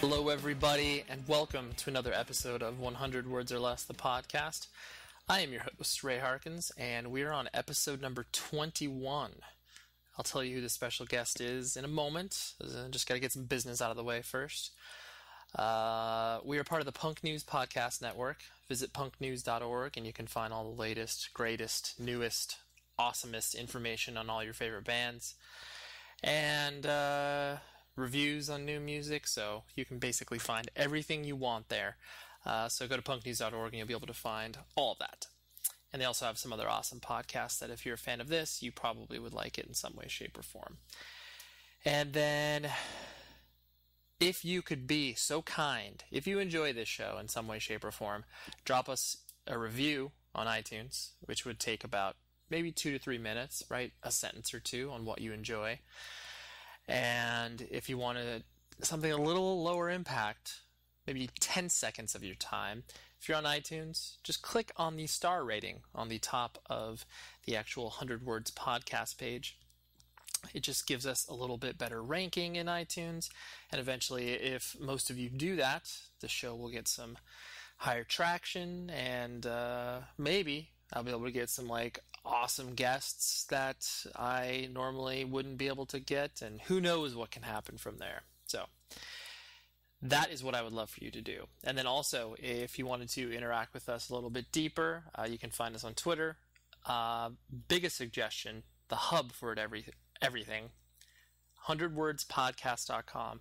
Hello, everybody, and welcome to another episode of 100 Words or Less, the podcast. I am your host, Ray Harkins, and we are on episode number 21. I'll tell you who the special guest is in a moment. Just got to get some business out of the way first. We are part of the Punk News Podcast Network. Visit punknews.org, and you can find all the latest, greatest, newest, awesomest information on all your favorite bands. And reviews on new music, so you can basically find everything you want there. So go to punknews.org and you'll be able to find all of that. And they also have some other awesome podcasts that if you're a fan of this, you probably would like it in some way, shape, or form. And then, if you could be so kind, if you enjoy this show in some way, shape, or form, drop us a review on iTunes, which would take about maybe 2 to 3 minutes, write a sentence or two on what you enjoy. And if you wanted something a little lower impact, maybe 10 seconds of your time, if you're on iTunes, just click on the star rating on the top of the actual 100 Words podcast page. It just gives us a little bit better ranking in iTunes. And eventually, if most of you do that, the show will get some higher traction, and maybe I'll be able to get some awesome guests that I normally wouldn't be able to get, and who knows what can happen from there. So that is what I would love for you to do. And then also, if you wanted to interact with us a little bit deeper, you can find us on Twitter. Biggest suggestion, the hub for everything, 100wordspodcast.com.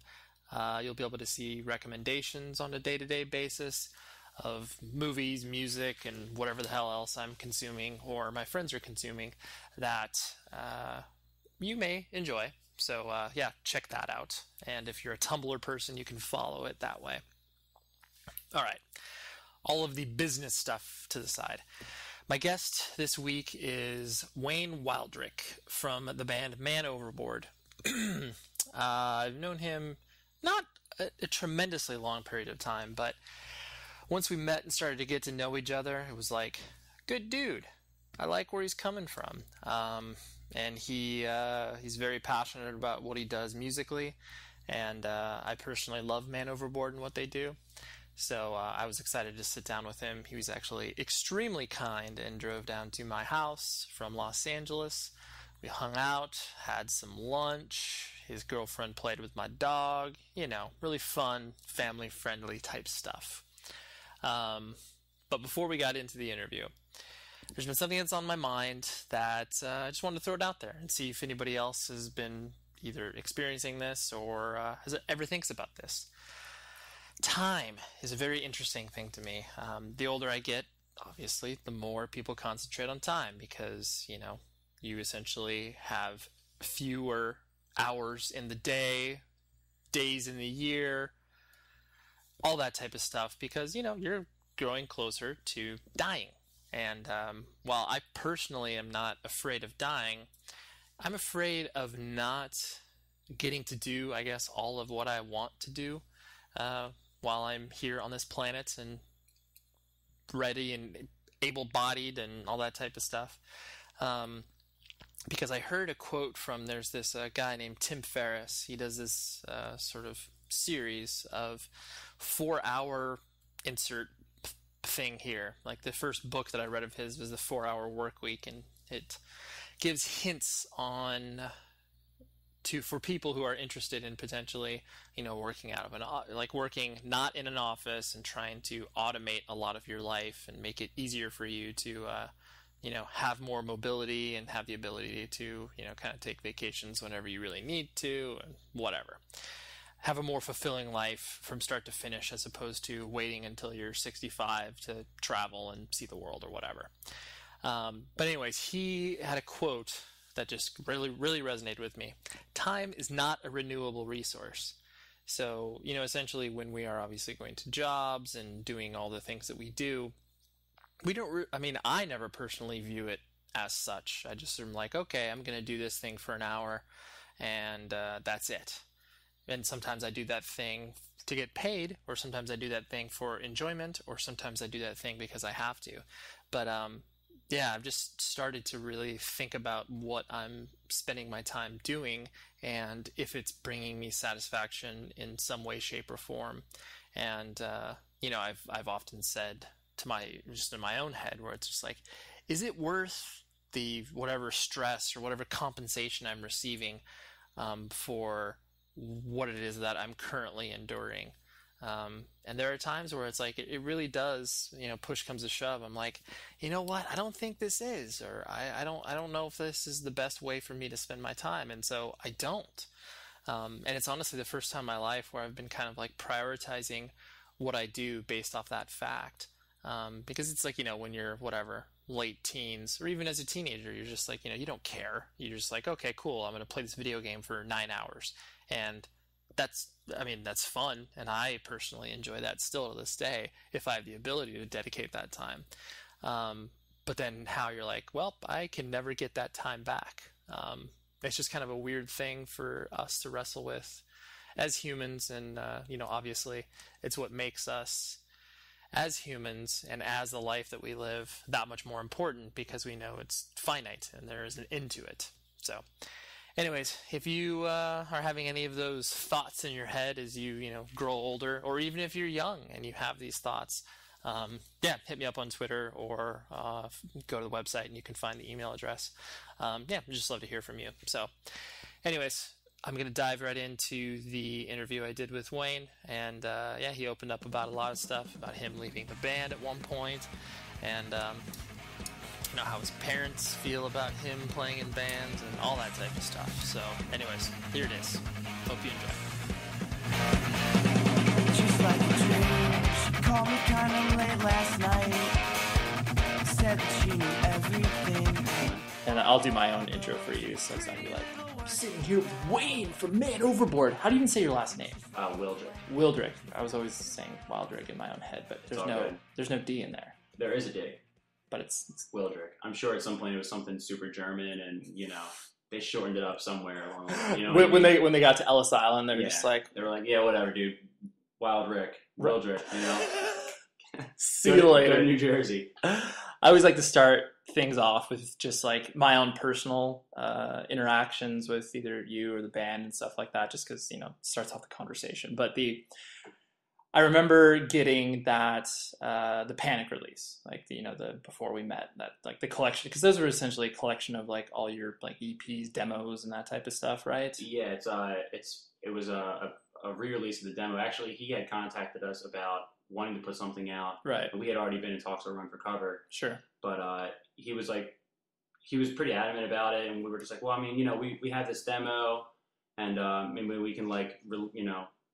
You'll be able to see recommendations on a day-to-day basis of movies, music, and whatever the hell else I'm consuming or my friends are consuming that you may enjoy. So check that out. And if you're a Tumblr person, you can follow it that way. All right. All of the business stuff to the side. My guest this week is Wayne Wildrick from the band Man Overboard. I've known him not a tremendously long period of time, but once we met and started to get to know each other, it was like, good dude. I like where he's coming from. And he's very passionate about what he does musically. And I personally love Man Overboard and what they do. So I was excited to sit down with him. He was actually extremely kind and drove down to my house from Los Angeles. We hung out, had some lunch. His girlfriend played with my dog. Really fun, family-friendly type stuff. But before we got into the interview, there's been something that's on my mind that I just wanted to throw it out there and see if anybody else has been either experiencing this or ever thinks about this. Time is a very interesting thing to me. The older I get, obviously, the more people concentrate on time because, you essentially have fewer hours in the day, days in the year, all that type of stuff because, you're growing closer to dying. And while I personally am not afraid of dying, I'm afraid of not getting to do, I guess, all of what I want to do while I'm here on this planet and ready and able-bodied and all that type of stuff. Because I heard a quote from, there's this guy named Tim Ferriss. He does this sort of series of 4-hour insert thing here. Like the first book that I read of his was The 4-Hour Work Week, and it gives hints on for people who are interested in potentially, working out of working not in an office and trying to automate a lot of your life and make it easier for you to, have more mobility and have the ability to, kind of take vacations whenever you really need to and whatever. Have a more fulfilling life from start to finish as opposed to waiting until you're 65 to travel and see the world or whatever. But anyways, he had a quote that just really, really resonated with me. Time is not a renewable resource. So, essentially when we are obviously going to jobs and doing all the things that we do, we don't, I never personally view it as such. I just am like, okay, I'm going to do this thing for an hour and that's it. And sometimes I do that thing to get paid, or sometimes I do that thing for enjoyment, or sometimes I do that thing because I have to. But yeah, I've just started to really think about what I'm spending my time doing and if it's bringing me satisfaction in some way, shape, or form. And I've often said to my just in my own head where it's just like, is it worth the whatever stress or whatever compensation I'm receiving for what it is that I'm currently enduring? And there are times where it's like it really does, push comes to shove. I'm like, you know what? I don't think this is, or I don't know if this is the best way for me to spend my time, and so I don't. And it's honestly the first time in my life where I've been kind of like prioritizing what I do based off that fact. Because it's like, when you're whatever, late teens, or even as a teenager, you're just like, you don't care. You're just like, okay, cool. I'm going to play this video game for 9 hours. And that's fun. And I personally enjoy that still to this day, if I have the ability to dedicate that time. But then how you're like, well, I can never get that time back. It's just kind of a weird thing for us to wrestle with as humans. And, obviously it's what makes us as humans and as the life that we live that much more important, because we know it's finite and there is an end to it. So anyways, if you are having any of those thoughts in your head as you grow older, or even if you're young and you have these thoughts, hit me up on Twitter or go to the website and you can find the email address. I'd just love to hear from you. So anyways, I'm going to dive right into the interview I did with Wayne. And he opened up about a lot of stuff, about him leaving the band at one point, and how his parents feel about him playing in bands and all that type of stuff. So anyways, here it is. Hope you enjoy. Just like a dream, she called me kind of late last night, said that she knew everything. And I'll do my own intro for you, so it's not gonna be like, I'm sitting here with Wayne from Man Overboard. How do you even say your last name? Wildrick. Wildrick. I was always saying Wildrick in my own head, but there's no D in there. There is a D. But it's Wildrick. I'm sure at some point it was something super German, and they shortened it up somewhere along the way. When they got to Ellis Island, they were just like, they were like, yeah, whatever, dude. Wildrick, Wildrick, See you later. Go to New Jersey. I always like to start things off with just like my own personal interactions with either you or the band and stuff like that, just because it starts off the conversation. But I remember getting that the Panic release, like the Before We Met, that like the collection, because those were essentially a collection of like all your like EPs, demos, and that type of stuff, right? Yeah, it was a re-release of the demo. Actually, he had contacted us about wanting to put something out, right? But we had already been in talks to Run for Cover, sure. But he was pretty adamant about it, and we were just like, well, I mean, we have this demo, and maybe we can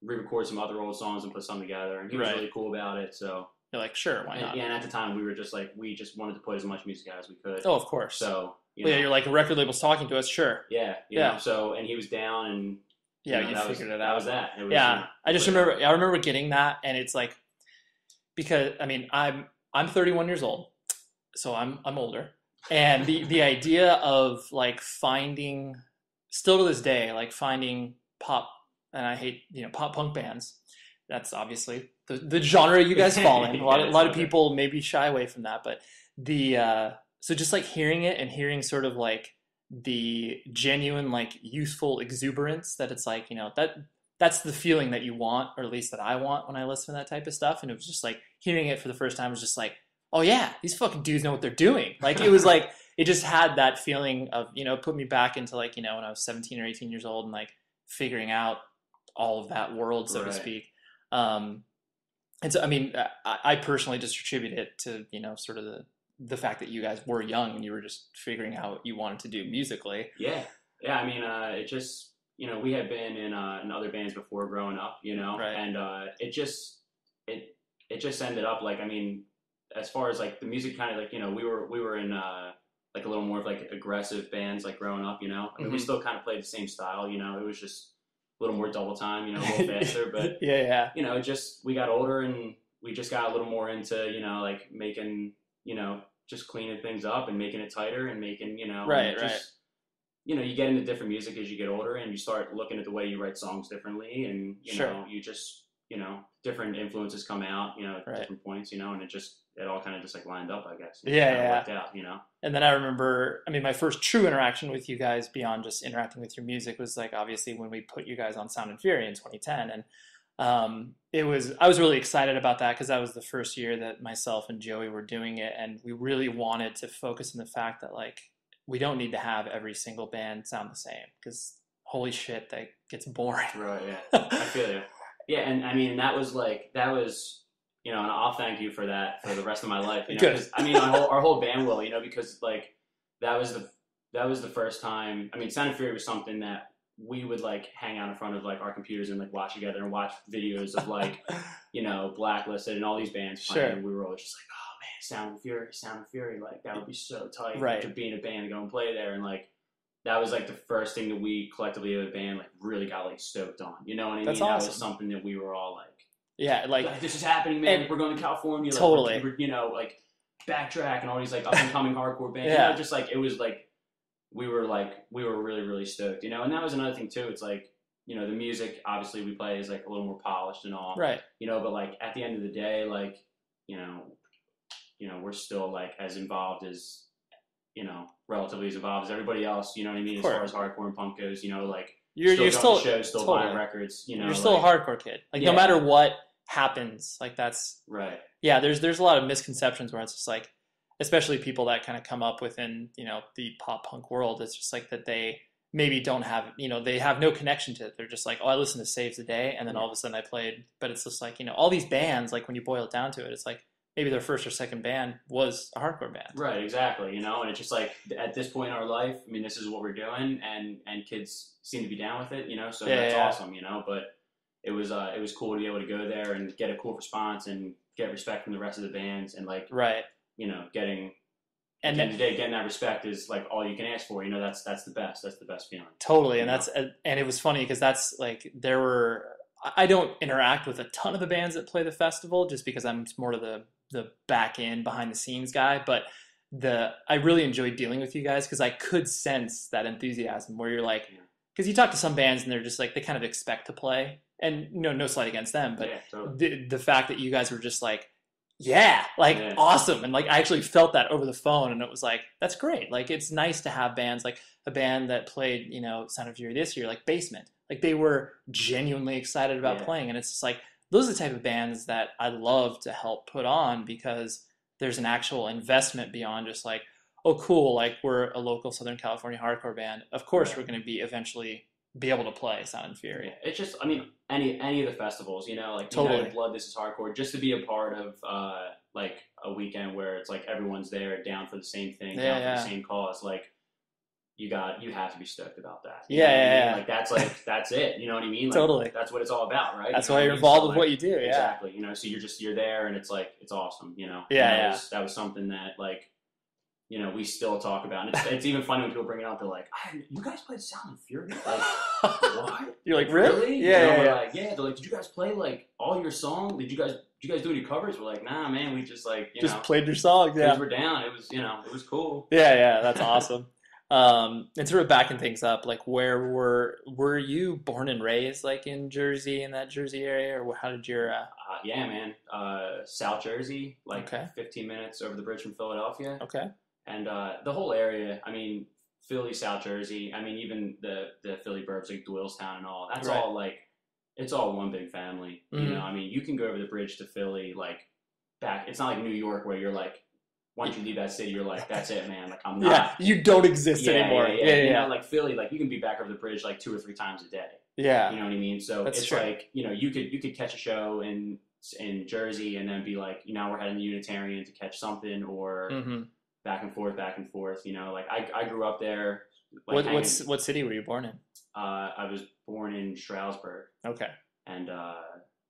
re-record some other old songs and put some together. And he was really cool about it. So you're like, sure, why not? And at the time, we were just like, we just wanted to put as much music out as we could. Oh, of course. So you're like, a record label's talking to us, sure. Yeah. So, and he was down, and you figured it out. That was that. It was, I just remember. I remember getting that, and it's like, because I mean, I'm 31 years old, so I'm older, and the idea of like finding, still to this day, like finding pop, and I hate pop punk bands. That's obviously the genre you guys fall in. A lot of people maybe shy away from that, but so just like hearing it and hearing sort of like the genuine like youthful exuberance that it's like that's the feeling that you want, or at least that I want when I listen to that type of stuff. And it was just like hearing it for the first time was just like, oh yeah, these fucking dudes know what they're doing. Like it was like it just had that feeling of put me back into like when I was 17 or 18 years old and like figuring out all of that world, so to speak. And so I mean I personally just attribute it to sort of the fact that you guys were young and you were just figuring out what you wanted to do musically. Yeah. I mean it just we had been in other bands before growing up, right. And it just ended up like, I mean, as far as like the music kind of like we were in like a little more of like aggressive bands like growing up, I mean, we still kind of played the same style, it was just a little more double time, a little faster, but yeah, we got older and we just got a little more into like making just cleaning things up and making it tighter and making right. You get into different music as you get older, and you start looking at the way you write songs differently, and you just you know, different influences come out, you know, at Right. different points, you know, and it all kind of just like lined up, I guess. Yeah, Kind of yeah. worked out, you know. And then I remember, I mean, my first true interaction with you guys beyond just interacting with your music was like obviously when we put you guys on Sound and Fury in 2010, and I was really excited about that because that was the first year that myself and Joey were doing it, and we really wanted to focus on the fact that like we don't need to have every single band sound the same because holy shit, that gets boring. Right. Yeah. I feel you. Yeah, and I mean that was, you know, and I'll thank you for that for the rest of my life. You know, because I mean our whole band will, you know, because like that was the first time. I mean, Sound and Fury was something that we would like hang out in front of like our computers and like watch together and watch videos of like, you know, Blacklisted and all these bands playing. Sure. And we were always just like, oh man, Sound and Fury, like that would be so tight, Right. to be in a band and go and play there. And like that was like the first thing that we collectively as a band like really got like stoked on. You know what I mean? That's That awesome. was something that we were all like, yeah, like this is happening, man. We're going to California. Like, totally. we're, you know, like Backtrack and all these like up and coming hardcore bands. Yeah. You know, just like it was like we were really, really stoked, you know. And that was another thing too. It's like, you know, the music obviously we play is like a little more polished and all, right. You know, but like at the end of the day, like, you know, we're still like as involved as, you know, relatively as involved as everybody else. You know what I mean? As far as hardcore and punk goes, you know, like you're going still to shows, still totally. buying records. You know, you're still a hardcore kid. Like no matter what happens, like that's right. Yeah, there's a lot of misconceptions where it's just like, especially people that kind of come up within, you know, the pop punk world. It's just like that they maybe don't have, you know, they have no connection to it. They're just like, oh, I listened to Saves the Day, and then all of a sudden I played. But it's just like, you know, all these bands, like when you boil it down to it, it's like maybe their first or second band was a hardcore band. Right, exactly. You know, and it's just like at this point in our life, I mean, this is what we're doing, and kids seem to be down with it, you know, so that's awesome, you know. But it was cool to be able to go there and get a cool response and get respect from the rest of the bands, and like, right, you know, getting and at the end of the day, getting that respect is like all you can ask for. You know, that's the best. That's the best feeling. Totally, and and it was funny because that's like I don't interact with a ton of the bands that play the festival just because I'm more to the back end behind the scenes guy, but I really enjoyed dealing with you guys because I could sense that enthusiasm where you're like, because you talk to some bands and they're just like they kind of expect to play, and you know, no slight against them, but totally. the fact that you guys were just like, awesome, and like I actually felt that over the phone, and it was like, that's great. Like it's nice to have bands like a band that played, you know, Sound of Fury this year, like Basement, like they were genuinely excited about playing, and it's just like those are the type of bands that I love to help put on because there's an actual investment beyond just like, oh cool, like we're a local Southern California hardcore band, of course we're going to be eventually be able to play Sound and Fury. It's just, I mean, any of the festivals, you know, like totally. United Blood, This Is Hardcore, just to be a part of like a weekend where it's like everyone's there down for the same thing, down for the same cause, like you have to be stoked about that. You know what I mean? Like that's it. You know what I mean? Like, totally. That's what it's all about, right? That's why you're involved with what you do. Yeah. Exactly. You know, so you're there, and it's like it's awesome. You know. That was something that like, you know, we still talk about. And it's even funny when people bring it up. They're like, "You guys played Sound and Fury? Like, what? You're like, really? Yeah, you know, like, yeah. They're like, did you guys play like all your songs? Did you guys do any covers? We're like, nah, man. We just like just played your songs. Yeah, we're down. It was it was cool. Yeah, that's awesome. And sort of backing things up, like where were you born and raised, like in Jersey, in that Jersey area, or how did your yeah, man, South Jersey, like 15 minutes over the bridge from Philadelphia. Okay. And the whole area, I mean, Philly, South Jersey, I mean, even the Philly burbs, like Doylestown and all, that's all like, it's all one big family. You know, I mean, you can go over the bridge to Philly, like back, it's not like New York where you're like, once you leave that city, you're like, that's it, man. Like, I'm not. Yeah, you don't exist anymore. Yeah. You know, like Philly, like you can be back over the bridge like 2 or 3 times a day. Yeah. You know what I mean? So it's like, you know, you could catch a show in Jersey and then be like, you know, we're heading to Unitarian to catch something, or back and forth. You know, like I grew up there. Like, what city were you born in? I was born in Stroudsburg. Okay. And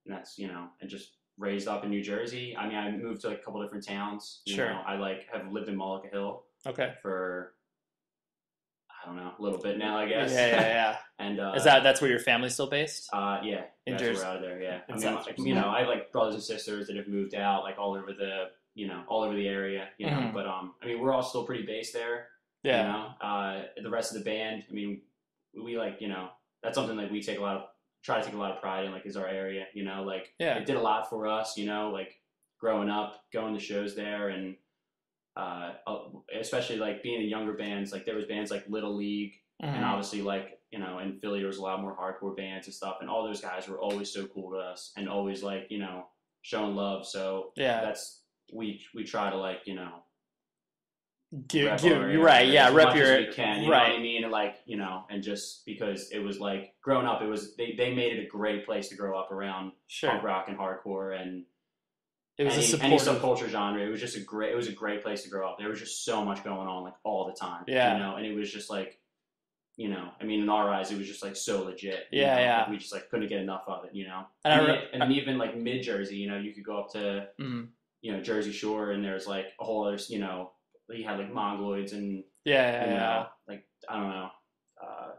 that's, you know, and just raised up in New Jersey. I mean, I moved to like a couple different towns. You know, I like have lived in Mullica Hill. Okay. For I don't know, a little bit now, I guess. Yeah. And is that's where your family's still based? Yeah, in Jersey. We're out of there. Yeah. I mean, like, you know, I have like brothers and sisters that have moved out, like all over the area. You know, but I mean, we're all still pretty based there. Yeah. You know, the rest of the band. I mean, we like, you know, that's something that we take a lot of try to take a lot of pride in, like, is our area, you know, like, Yeah. it did a lot for us, you know, like, growing up, going to shows there, and especially, like, being in younger bands, like, there was bands like Little League, and obviously, like, you know, in Philly, there was a lot more hardcore bands and stuff, and all those guys were always so cool to us, and always, like, you know, showing love, so that's, we try to, like, you know, you're right, yeah, rep your, as we can, you know what I mean, and, like, you know, and just because it was, like, growing up, it was, they made it a great place to grow up around punk rock and hardcore, and it was any subculture genre. It was just a great place to grow up. There was just so much going on, like, all the time, you know, and it was just, like, you know, I mean, in our eyes, it was just, like, so legit. You know? Like, we just, like, couldn't get enough of it, you know. And then even, like, mid Jersey, you know, you could go up to, you know, Jersey Shore, and there's, like, a whole other, you know, you had, like, Mongoloids and you know, like, I don't know,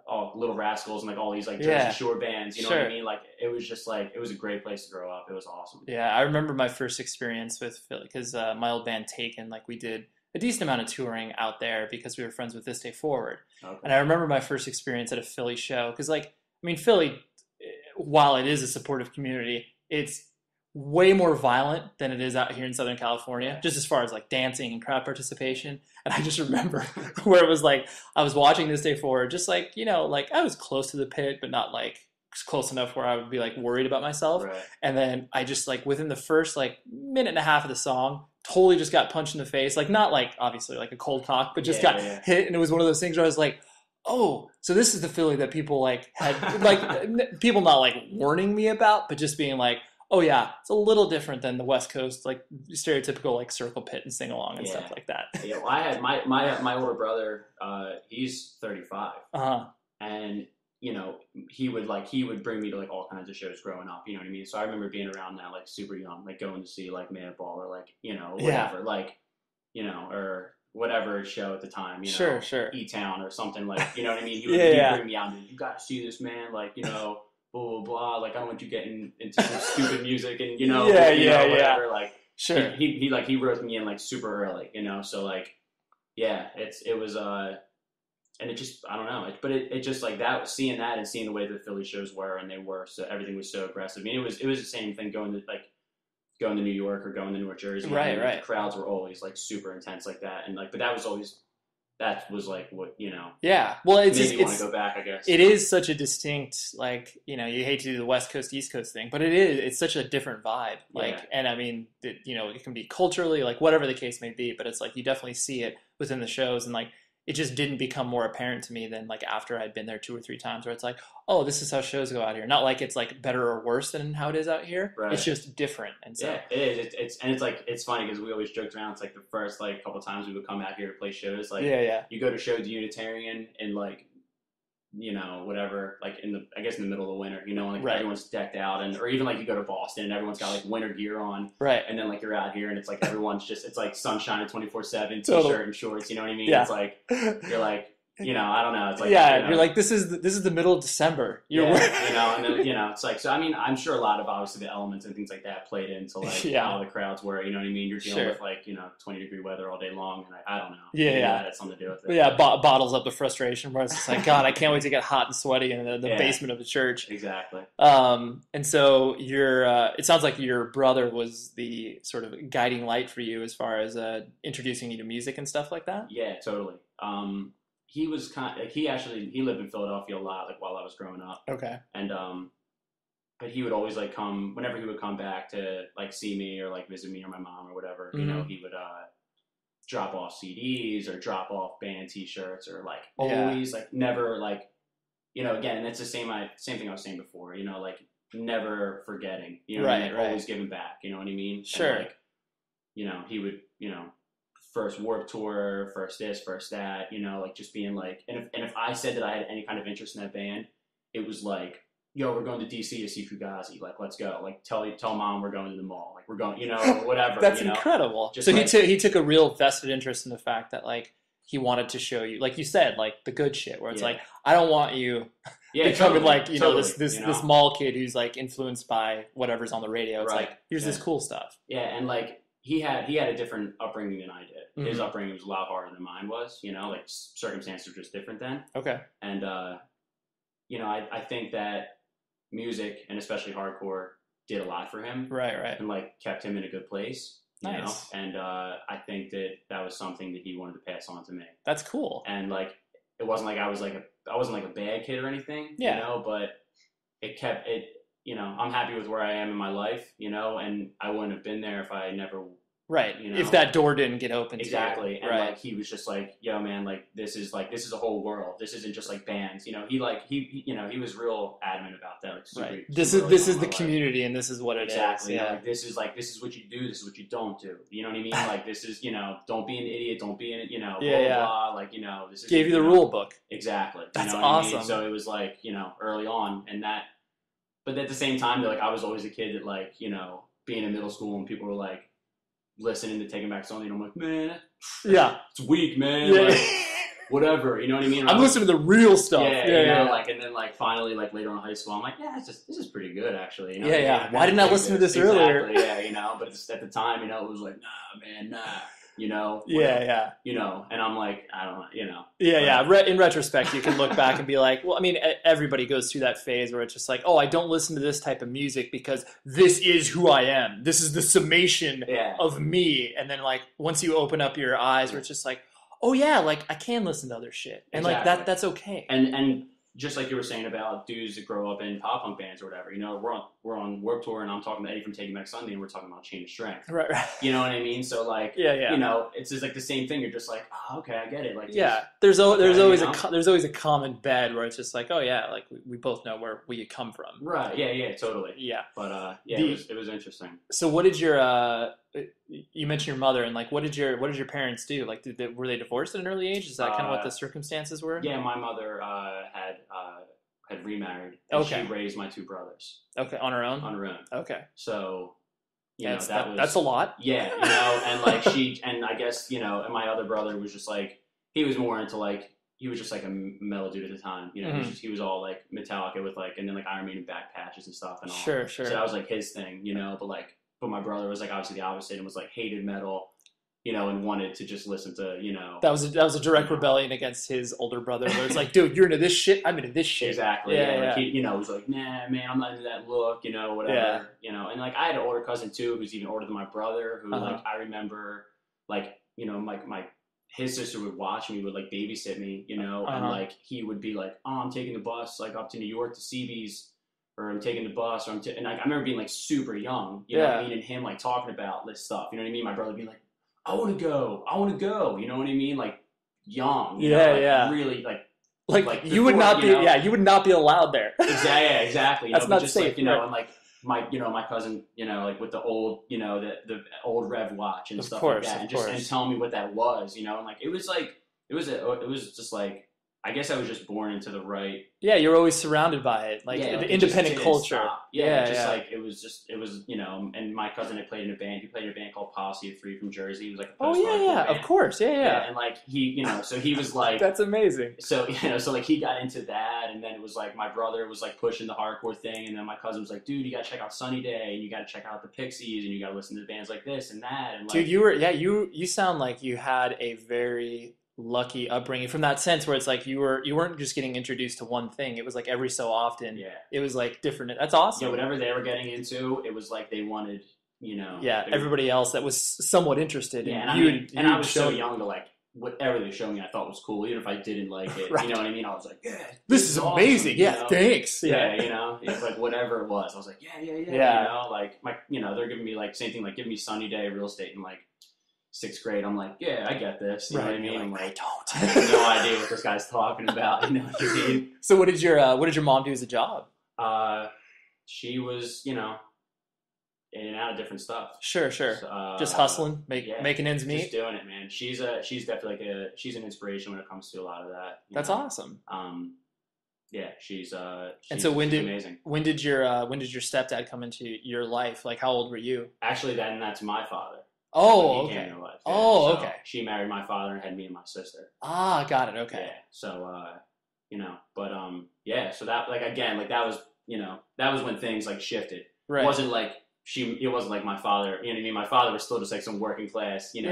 all Little Rascals and, like, all these, like, Jersey Shore bands, you know what I mean? Like, it was just, like, it was a great place to grow up. It was awesome. Yeah, I remember my first experience with Philly, because my old band Taken, like, we did a decent amount of touring out there because we were friends with This Day Forward. Okay. And I remember my first experience at a Philly show, because, like, I mean, Philly, while it is a supportive community, it's way more violent than it is out here in Southern California, just as far as, like, dancing and crowd participation. And I just remember where it was like, I was watching This Day Forward, just, like, you know, like, I was close to the pit, but not, like, close enough where I would be, like, worried about myself. Right. And then I just, like, within the first, like, minute and a half of the song, totally just got punched in the face. Like, not, like, obviously, like, a cold cock, but just got hit. And it was one of those things where I was like, oh, so this is the Philly that people, like, had, like, people not, like, warning me about, but just being like, oh yeah, it's a little different than the West Coast, like, stereotypical, like, circle pit and sing along and stuff like that. Yeah, well, I had my older brother. He's 35, and, you know, he would bring me to, like, all kinds of shows growing up. You know what I mean? So I remember being around that, like, super young, like, going to see, like, Madball or, like, you know, whatever, like, you know, or whatever show at the time, you know, E-Town or something, like, you know what I mean? He would bring me out and, you got to see this, man, like, you know. Blah, blah, blah, like, I don't want you getting into some stupid music and, you know, whatever, like, he wrote me in, like, super early, you know, so, like, yeah, it was, and it just, I don't know, but it just, like, that, seeing that and seeing the way the Philly shows were, and they were, so everything was so aggressive. I mean, it was the same thing going to New York or going to North Jersey. Right. The crowds were always, like, super intense like that, and, like, but that was like what, you know. Yeah, well, it's maybe you want to go back, I guess. It is such a distinct, like, you know, you hate to do the West Coast East Coast thing, but it's such a different vibe. Like, and I mean, you know, it can be culturally, like, whatever the case may be, but it's like you definitely see it within the shows, and, like, it just didn't become more apparent to me than, like, after I'd been there 2 or 3 times, where it's like, oh, this is how shows go out here. Not like it's, like, better or worse than how it is out here. Right. It's just different. And so it is. It's like, it's funny because we always joked around. It's like the first, like, couple times we would come out here to play shows. Like, you go to shows Unitarian and, like, you know, whatever, like, in the middle of the winter, you know, like, everyone's decked out, and, or even, like, you go to Boston and everyone's got, like, winter gear on, and then, like, you're out here and it's like everyone's just, it's like sunshine 24/7, t-shirt and shorts, you know what I mean? It's like, you're like, you know, I don't know. It's like, you know, you're like, this is the middle of December. You know, and then, you know, it's like, so I mean, I'm sure a lot of obviously the elements and things like that played into, like, how the crowds were. You know what I mean? You're dealing with, like, you know, 20-degree weather all day long, and I don't know. Maybe that had something to do with it. Yeah, bottles up the frustration where it's just like, God, I can't wait to get hot and sweaty in the basement of the church. Exactly. And so it sounds like your brother was the sort of guiding light for you as far as introducing you to music and stuff like that. Yeah, totally. He was he lived in Philadelphia a lot, like, while I was growing up. Okay. And but he would always, like, come whenever he would come back to, like, see me or, like, visit me or my mom or whatever. You know, he would drop off CDs or drop off band T-shirts or, like, always like, never, like, you know, again, and it's the same thing I was saying before. You know, like, never forgetting. You know, what I mean? Always giving back. You know what I mean? Sure. And, like, you know, he would, you know, first Warped Tour, first this, first that, you know, like, just being like, and if I said that I had any kind of interest in that band, it was like, yo, we're going to DC to see Fugazi, like, let's go, like, tell mom we're going to the mall, like, we're going, you know, or whatever. That's you know? Incredible. Just so like, he took a real vested interest in the fact that, like, he wanted to show you, like you said, like, the good shit, where it's like, I don't want you becoming, like, you know, this mall kid who's, like, influenced by whatever's on the radio. It's like, here's this cool stuff. Yeah, and, like, he had a different upbringing than I did. Mm-hmm. His upbringing was a lot harder than mine was, you know, like, circumstances were just different then. Okay. And, you know, I think that music and especially hardcore did a lot for him, Right. and like kept him in a good place. You know? Nice. And I think that was something that he wanted to pass on to me. That's cool. And like it wasn't like I wasn't like a bad kid or anything, Yeah. you know, but it kept it, you know, I'm happy with where I am in my life, you know, and I wouldn't have been there if I never, Right. you know, if that door didn't get open. exactly. To you. And right. like he was just like, yo man, like this is a whole world. This isn't just like bands, you know. He you know, he was real adamant about that. Like, super, right. super This is the life. community, and this is what it exactly. is. Yeah. Yeah. Like this is what you do. This is what you don't do. You know what I mean? Like this is, you know, don't be an idiot. Don't be an, you know, blah, Yeah. blah. Like, you know, this is Gave you the rule book. Exactly. That's you know what awesome. I mean? So it was like, you know, early on, and that. But at the same time, like I was always a kid that like, you know, being in middle school and people were like listening to Taking Back Sunday, and I'm like, man, Yeah. it's weak, man. Yeah. Like, whatever, you know what I mean? And I'm listening to the real stuff. Yeah, you know, like, and then like finally, like later on in high school, I'm like, yeah, this is pretty good actually. You know? Yeah. Why didn't I listen to this earlier? Yeah, you know, but at the time, you know, it was like, nah, man, nah, you know. Yeah. You know, and I'm like, I don't know, you know. Yeah. In retrospect, you can look back and be like, well, I mean, everybody goes through that phase where it's just like, oh, I don't listen to this type of music because this is who I am. This is the summation of me. And then like once you open up your eyes, where it's just like, oh yeah, like I can listen to other shit, and exactly. like that's okay. And just like you were saying about dudes that grow up in pop punk bands or whatever, you know, we're on Warped Tour, and I'm talking to Eddie from Taking Back Sunday, and we're talking about Chain of Strength, right. You know what I mean? So like, yeah, you know, it's just like the same thing. You're just like, oh, okay, I get it. Like, there's always you know? there's always a common bed where it's just like, oh yeah, like we both know where you come from. Right. Yeah. Totally. Yeah. But it was interesting. So what did your you mentioned your mother, and like what did your parents do? Like were they divorced at an early age? Is that kind of what the circumstances were? Yeah, my mother had remarried, and she raised my two brothers. Okay, on her own. Okay. So, you know, that's a lot. Yeah, you know, and like and I guess, you know, and my other brother was just like, he was more into like, he was just like a mellow dude at the time, you know. Mm-hmm. He was all like Metallica with like, and then like Iron Maiden back patches and stuff and all. Sure. So that was like his thing, you know. But my brother was like obviously the opposite and was like hated metal, you know, and wanted to just listen to, you know. That was a direct rebellion against his older brother, where it's like, dude, you're into this shit, I'm into this shit. Exactly. Yeah. Like he, you know, was like, nah, man, I'm not into that look, you know, whatever. Yeah. You know, and like I had an older cousin too, who's even older than my brother, who like I remember, like, you know, his sister would watch me, would like babysit me, you know, and like he would be like, oh, I'm taking the bus like up to New York to CB's, or I'm taking the bus, or and like, I remember being like super young, you know what I mean, and him like talking about this stuff, you know what I mean. My brother being like, I want to go, you know what I mean, like young, you know, like, really like you would not be, you would not be allowed there. Exactly. You That's know, not just safe, like, you know, right. and like my cousin, you know, like with the old, you know, the old Rev watch and stuff like that, and tell me what that was, you know, and like it was just like, I guess I was just born into the right. Yeah, you're always surrounded by it, like the independent culture. Like it was, you know. And my cousin had played in a band. He played in a band called Posse of Three from Jersey. He was like a post-hardcore band. Of course, and like he, you know, so he was like, that's amazing. So, you know, so like he got into that, and then it was like my brother was like pushing the hardcore thing, and then my cousin was like, dude, you gotta check out Sunny Day, and you gotta check out the Pixies, and you gotta listen to bands like this and that, and like, dude, you sound like you had a very lucky upbringing from that sense, where it's like you weren't just getting introduced to one thing. It was like every so often it was like different. That's awesome. Yeah, whatever they were getting into, it was like they wanted, you know, everybody else that was somewhat interested in and I was so young to like whatever they showed me I thought was cool, even if I didn't like it. You know what I mean? I was like, yeah, this is awesome. Awesome, you know? Thanks. You know, like whatever it was, I was like, yeah. You know, like they're giving me like same thing, like giving me Sunny Day, Real Estate in like 6th grade. I'm like, yeah, I get this. You know what I mean? I'm like, I have no idea what this guy's talking about. You know what I mean? So what did your mom do as a job? She was, you know, in and out of different stuff. Sure. Just hustling, making ends meet. Just doing it, man. She's definitely like she's an inspiration when it comes to a lot of that. That's awesome. Yeah, she's and so amazing. When did your stepdad come into your life? Like, how old were you? Actually, that's my father. Oh, okay. Okay. She married my father and had me and my sister. Ah, got it. Okay. Yeah. So, you know, but yeah. So that, like, again, like that was, you know, that was when things like shifted. Right. It wasn't like it wasn't like my father. You know what I mean? My father was still just like some working class, you know,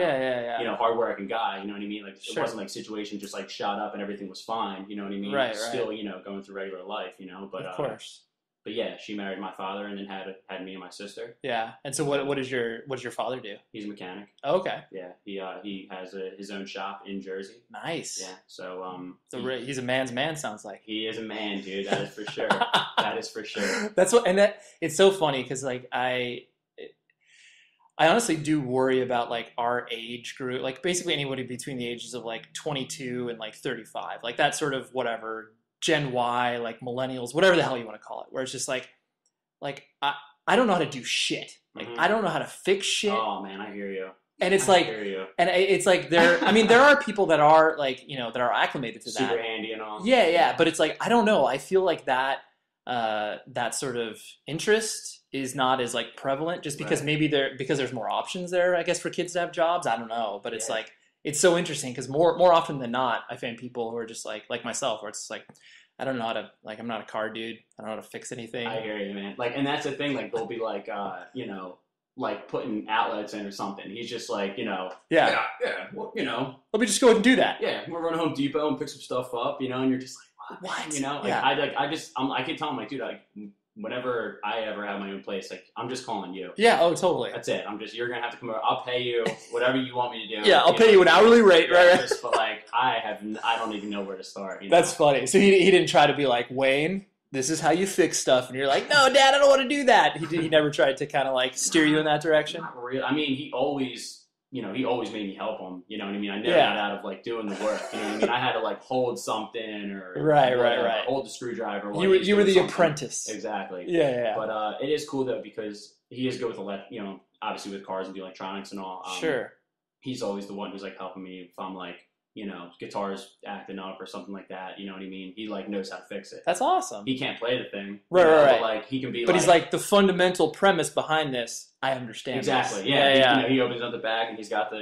you know, hardworking guy. You know what I mean? Like it wasn't like situation just like shot up and everything was fine. You know what I mean? Right. Still, you know, going through regular life. You know, but of course. but yeah, she married my father and then had me and my sister. Yeah. And so what does your father do? He's a mechanic. Oh, okay. Yeah, he has his own shop in Jersey. Nice. Yeah, so he's a man's man. Sounds like he is a man, dude. That is for sure. That is for sure. That's what, and that it's so funny because like I honestly do worry about like our age group, like basically anybody between the ages of like 22 and like 35, like that sort of whatever Gen Y, like millennials, whatever the hell you want to call it, where it's just like I don't know how to do shit. Like I don't know how to fix shit. Oh man, I hear you. And it's like, and it's like I mean, there are people that are like, you know, that are acclimated to that. Super handy and all. Yeah, yeah. But it's like, I don't know. I feel like that sort of interest is not as like prevalent just because maybe because there's more options there, I guess, for kids to have jobs. I don't know. But it's like, it's so interesting because more often than not, I find people who are just like myself, where it's like, I don't know how to, like, I'm not a car dude. I don't know how to fix anything. I hear you, man. Like, and that's the thing. Like, they'll be like, you know, like putting outlets in or something. He's just like, you know, yeah, well, you know, let me just go ahead and do that. Yeah, we'll run to Home Depot and pick some stuff up, you know, and you're just like, what? You know, like I can tell him like, dude, like whenever I ever have my own place, like I'm just calling you. Yeah, oh totally. That's it. You're gonna have to come over. I'll pay you whatever you want me to do. Yeah, I'll pay you an hourly rate, right? Just, but like I don't even know where to start. You know? That's funny. So he didn't try to be like, Wayne, this is how you fix stuff, and you're like, no, Dad, I don't want to do that. He never tried to kind of like steer you in that direction. Not really. I mean, he always made me help him. You know what I mean? I never got out of like doing the work. You know what I mean? I had to like hold something or right. hold the screwdriver. You were the apprentice. Exactly. Yeah. But it is cool though because he is good with obviously with cars and the electronics and all. Sure. He's always the one who's like helping me if I'm like, you know, guitar's acting up or something like that. You know what I mean? He like knows how to fix it. That's awesome. He can't play the thing, right. But like he can be. But he's like the fundamental premise behind this. I understand. Exactly. This. Yeah. You know, he opens up the back and he's got his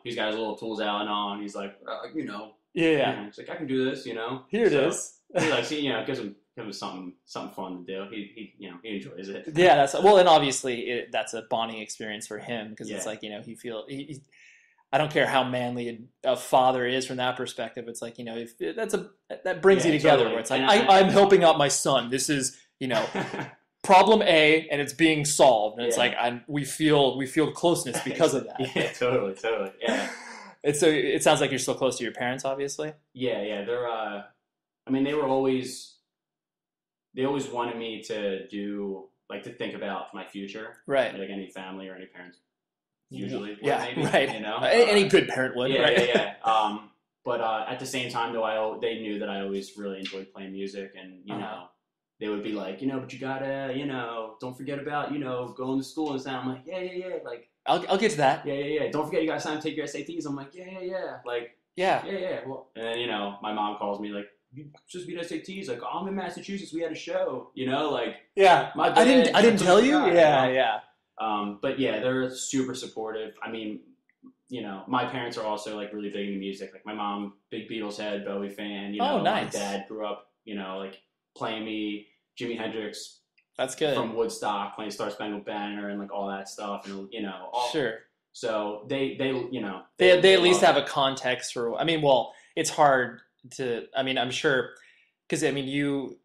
little tools out and all, and he's like, you know. Yeah. He's like, I can do this. You know. Here it is. He like, you know, it gives him something fun to do. He enjoys it. Yeah. And obviously that's a bonding experience for him because it's like, you know, I don't care how manly a father is from that perspective. It's like, you know, that brings you together. Totally. Where it's like, I'm helping out my son. This is, you know, problem A, and it's being solved. And it's like we feel closeness because of that. Yeah, totally. Yeah. So it sounds like you're still close to your parents, obviously. Yeah. They're. I mean, they always wanted me to do like to think about my future, right? Like any family or any parents. Usually, maybe, right? You know, any good parent would, right? Yeah. But at the same time, though, they knew that I always really enjoyed playing music, and you know, they would be like, you know, but you gotta, you know, don't forget about, you know, going to school and stuff. I'm like, yeah. Like, I'll get to that. Yeah. Don't forget, you gotta sign up, take your SATs. I'm like, yeah. Like, yeah. Well, and then you know, my mom calls me like, you just beat SATs. Like, I'm in Massachusetts. We had a show. You know, like, my bad. I didn't tell you. Yeah. But yeah, they're super supportive. I mean, you know, my parents are also like really big into music. Like my mom, big Beatles head, Bowie fan. You know, nice. My dad grew up, you know, like playing me Jimi Hendrix. That's good. From Woodstock, playing Star Spangled Banner and like all that stuff, and you know, sure. So they you know they at least have a context for. I mean, well, it's hard to. I mean, I'm sure because I mean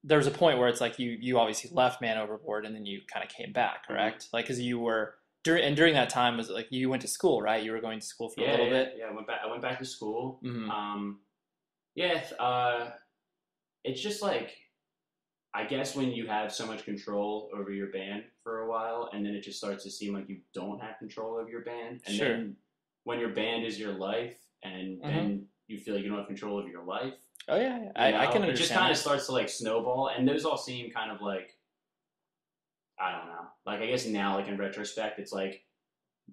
there was a point where it's like you obviously left Man Overboard and then you kind of came back, correct? Mm-hmm. Like because you were during that time was like you went to school, right? You were going to school for a little bit. Yeah, I went back to school. Mm-hmm. It's just like I guess when you have so much control over your band for a while, and then it just starts to seem like you don't have control over your band, and then when your band is your life, and then you feel like you don't have control over your life. Oh yeah. I can understand. It just kind of starts to like snowball, and those all seem kind of like, I don't know. Like I guess now, like in retrospect, it's like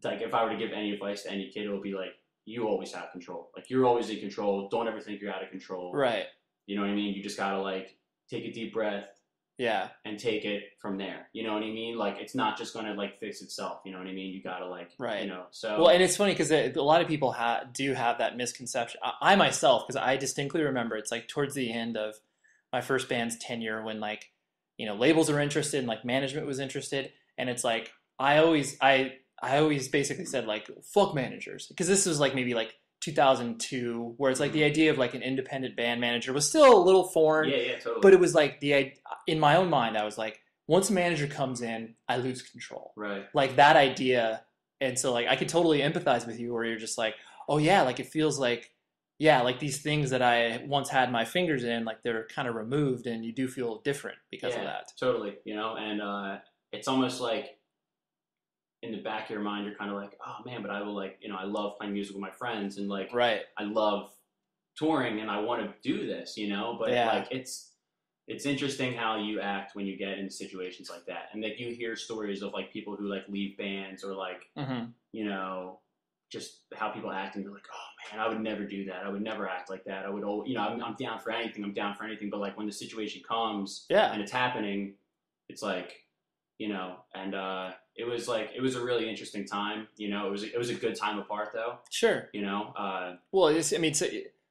if I were to give any advice to any kid, it would be like, you always have control. Like you're always in control. Don't ever think you're out of control. Right. You know what I mean? You just gotta like take a deep breath. Yeah. And take it from there. You know what I mean? Like it's not just gonna like fix itself. You know what I mean? You gotta like, you know. So well, and it's funny because a lot of people do have that misconception. I myself, because I distinctly remember, it's like towards the end of my first band's tenure when like, you know, labels are interested and like management was interested, and it's like I always basically said like fuck managers, because this was like maybe like 2002, where it's like the idea of like an independent band manager was still a little foreign. Yeah, totally. But it was like in my own mind, I was like, once a manager comes in, I lose control. Right. Like that idea. And so like I could totally empathize with you where you're just like, oh yeah, like it feels like, yeah, like these things that I once had my fingers in, like they're kind of removed and you do feel different because of that. Totally. And it's almost like in the back of your mind, you're kind of like, oh man, but I will like, I love playing music with my friends and like, right. I love touring and I want to do this, but like it's interesting how you act when you get in situations like that. And like you hear stories of like people who like leave bands or like, just how people act and you're like, oh man, I would never do that. I would never act like that. I would, I'm down for anything. I'm down for anything. But like when the situation comes and it's happening, it's like, and it was a really interesting time. It was a good time apart though. Sure. Well, it's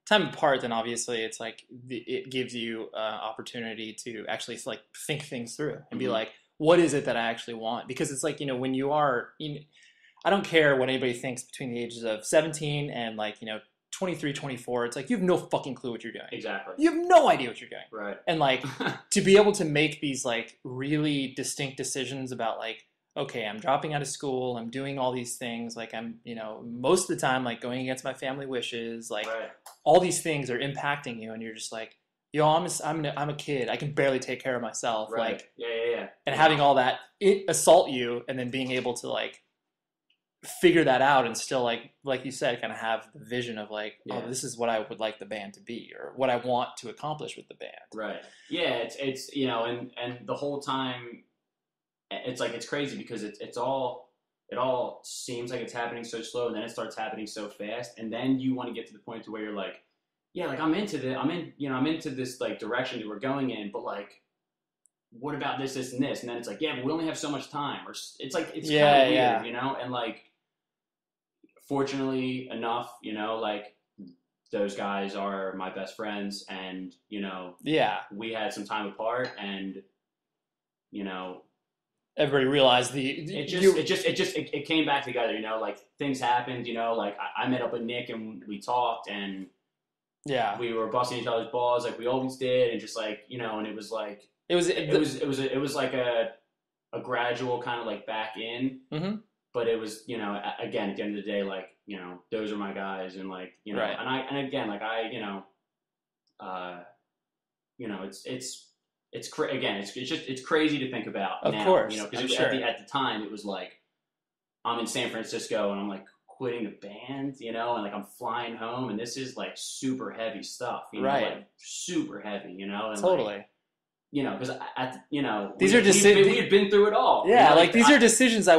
time apart, then obviously it's like it gives you opportunity to actually like think things through and be like, what is it that I actually want? Because it's like, when you are, I don't care what anybody thinks between the ages of 17 and like, 23, 24. It's like, you have no fucking clue what you're doing. Exactly. You have no idea what you're doing. Right. And like, to be able to make these like really distinct decisions about like, okay, I'm dropping out of school, I'm doing all these things, like I'm, most of the time, like going against my family wishes, like all these things are impacting you and you're just like, I'm a kid, I can barely take care of myself. Right. Like, yeah. And having all that assault you and then being able to like figure that out and still like you said, kind of have the vision of like, oh, this is what I would like the band to be or what I want to accomplish with the band. Right. Yeah. It's and the whole time it's like, it's crazy because it all seems like it's happening so slow and then it starts happening so fast. And then you want to get to the point to where you're like, yeah, like I'm into this like direction that we're going in, but like, what about this, and this? And then it's like, yeah, but we only have so much time. Or it's like, it's kind of weird, and like, fortunately enough, like those guys are my best friends and, we had some time apart and, everybody realized it came back together, like things happened, like I met up with Nick and we talked and we were busting each other's balls like we always did. And just like, and it was like, it was like a gradual kind of like back in, but it was, again, at the end of the day, like, those are my guys and like, and again, like it's crazy to think about of now, course, because at the time it was like, I'm in San Francisco and I'm like quitting the band, and like I'm flying home and this is like super heavy stuff, like super heavy, and totally. Like, because these are decisions we had been through it all. Yeah, like these are decisions I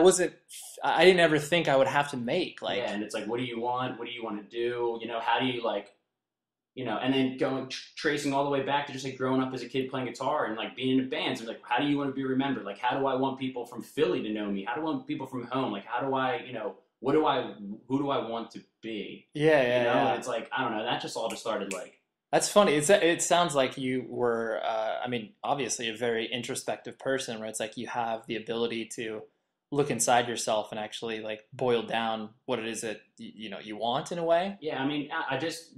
didn't ever think I would have to make. Like, and it's like, what do you want? What do you want to do? How do you like, and then going tracing all the way back to just like growing up as a kid playing guitar and like being in bands and like, how do you want to be remembered? Like, how do I want people from Philly to know me? How do I want people from home? Like, how do I, who do I want to be? Yeah. And it's like, I don't know. That just all just started like. That's funny. It sounds like you were, obviously a very introspective person, right? It's like you have the ability to look inside yourself and actually like boil down what it is that, you want in a way. Yeah. I just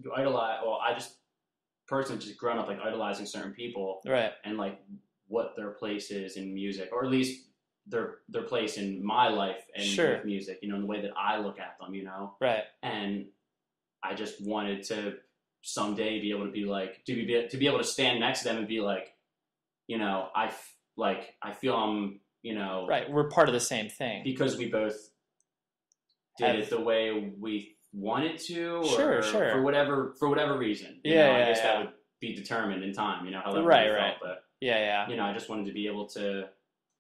personally just grown up like idolizing certain people. Right. And like what their place is in music, or at least their place in my life and with music, in the way that I look at them, Right. And I just wanted to someday be able to be like, to be able to stand next to them and be like, I feel I'm, right, we're part of the same thing because we both did it the way we wanted to, or sure. for whatever reason. I guess that would be determined in time. How that right. felt, but I just wanted to be able to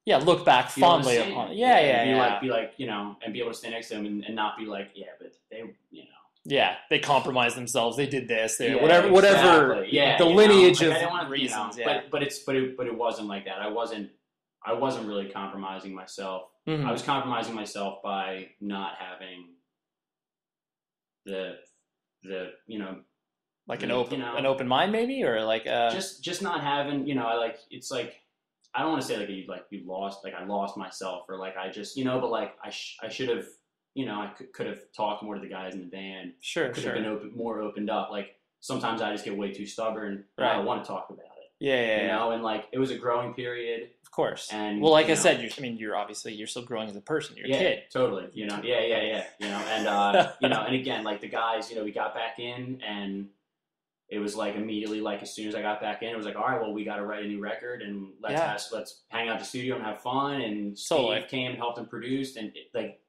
look back fondly upon it. Be like, and be able to stand next to them and not be like, but they, Yeah, they compromised themselves. They did this. Whatever. The lineage of reasons. But it wasn't like that. I wasn't really compromising myself. Mm-hmm. I was compromising myself by not having the like an open mind, maybe, or like just not having. It's like, I don't want to say like you lost, like I lost myself, or like I just but like I should have. you know, I could have talked more to the guys in the band. Sure, could have been more opened up. Like sometimes I just get way too stubborn. And I don't want to talk about it. Yeah. You know, and like it was a growing period. Of course. And well, like I said, you're still growing as a person. You're a kid. Totally. You know, yeah. You know, and you know, and again, like the guys, you know, we got back in, and it was like immediately, like as soon as I got back in, it was like, all right, well, we got to write a new record, and let's hang out at the studio and have fun. And Steve came and helped and produced, and like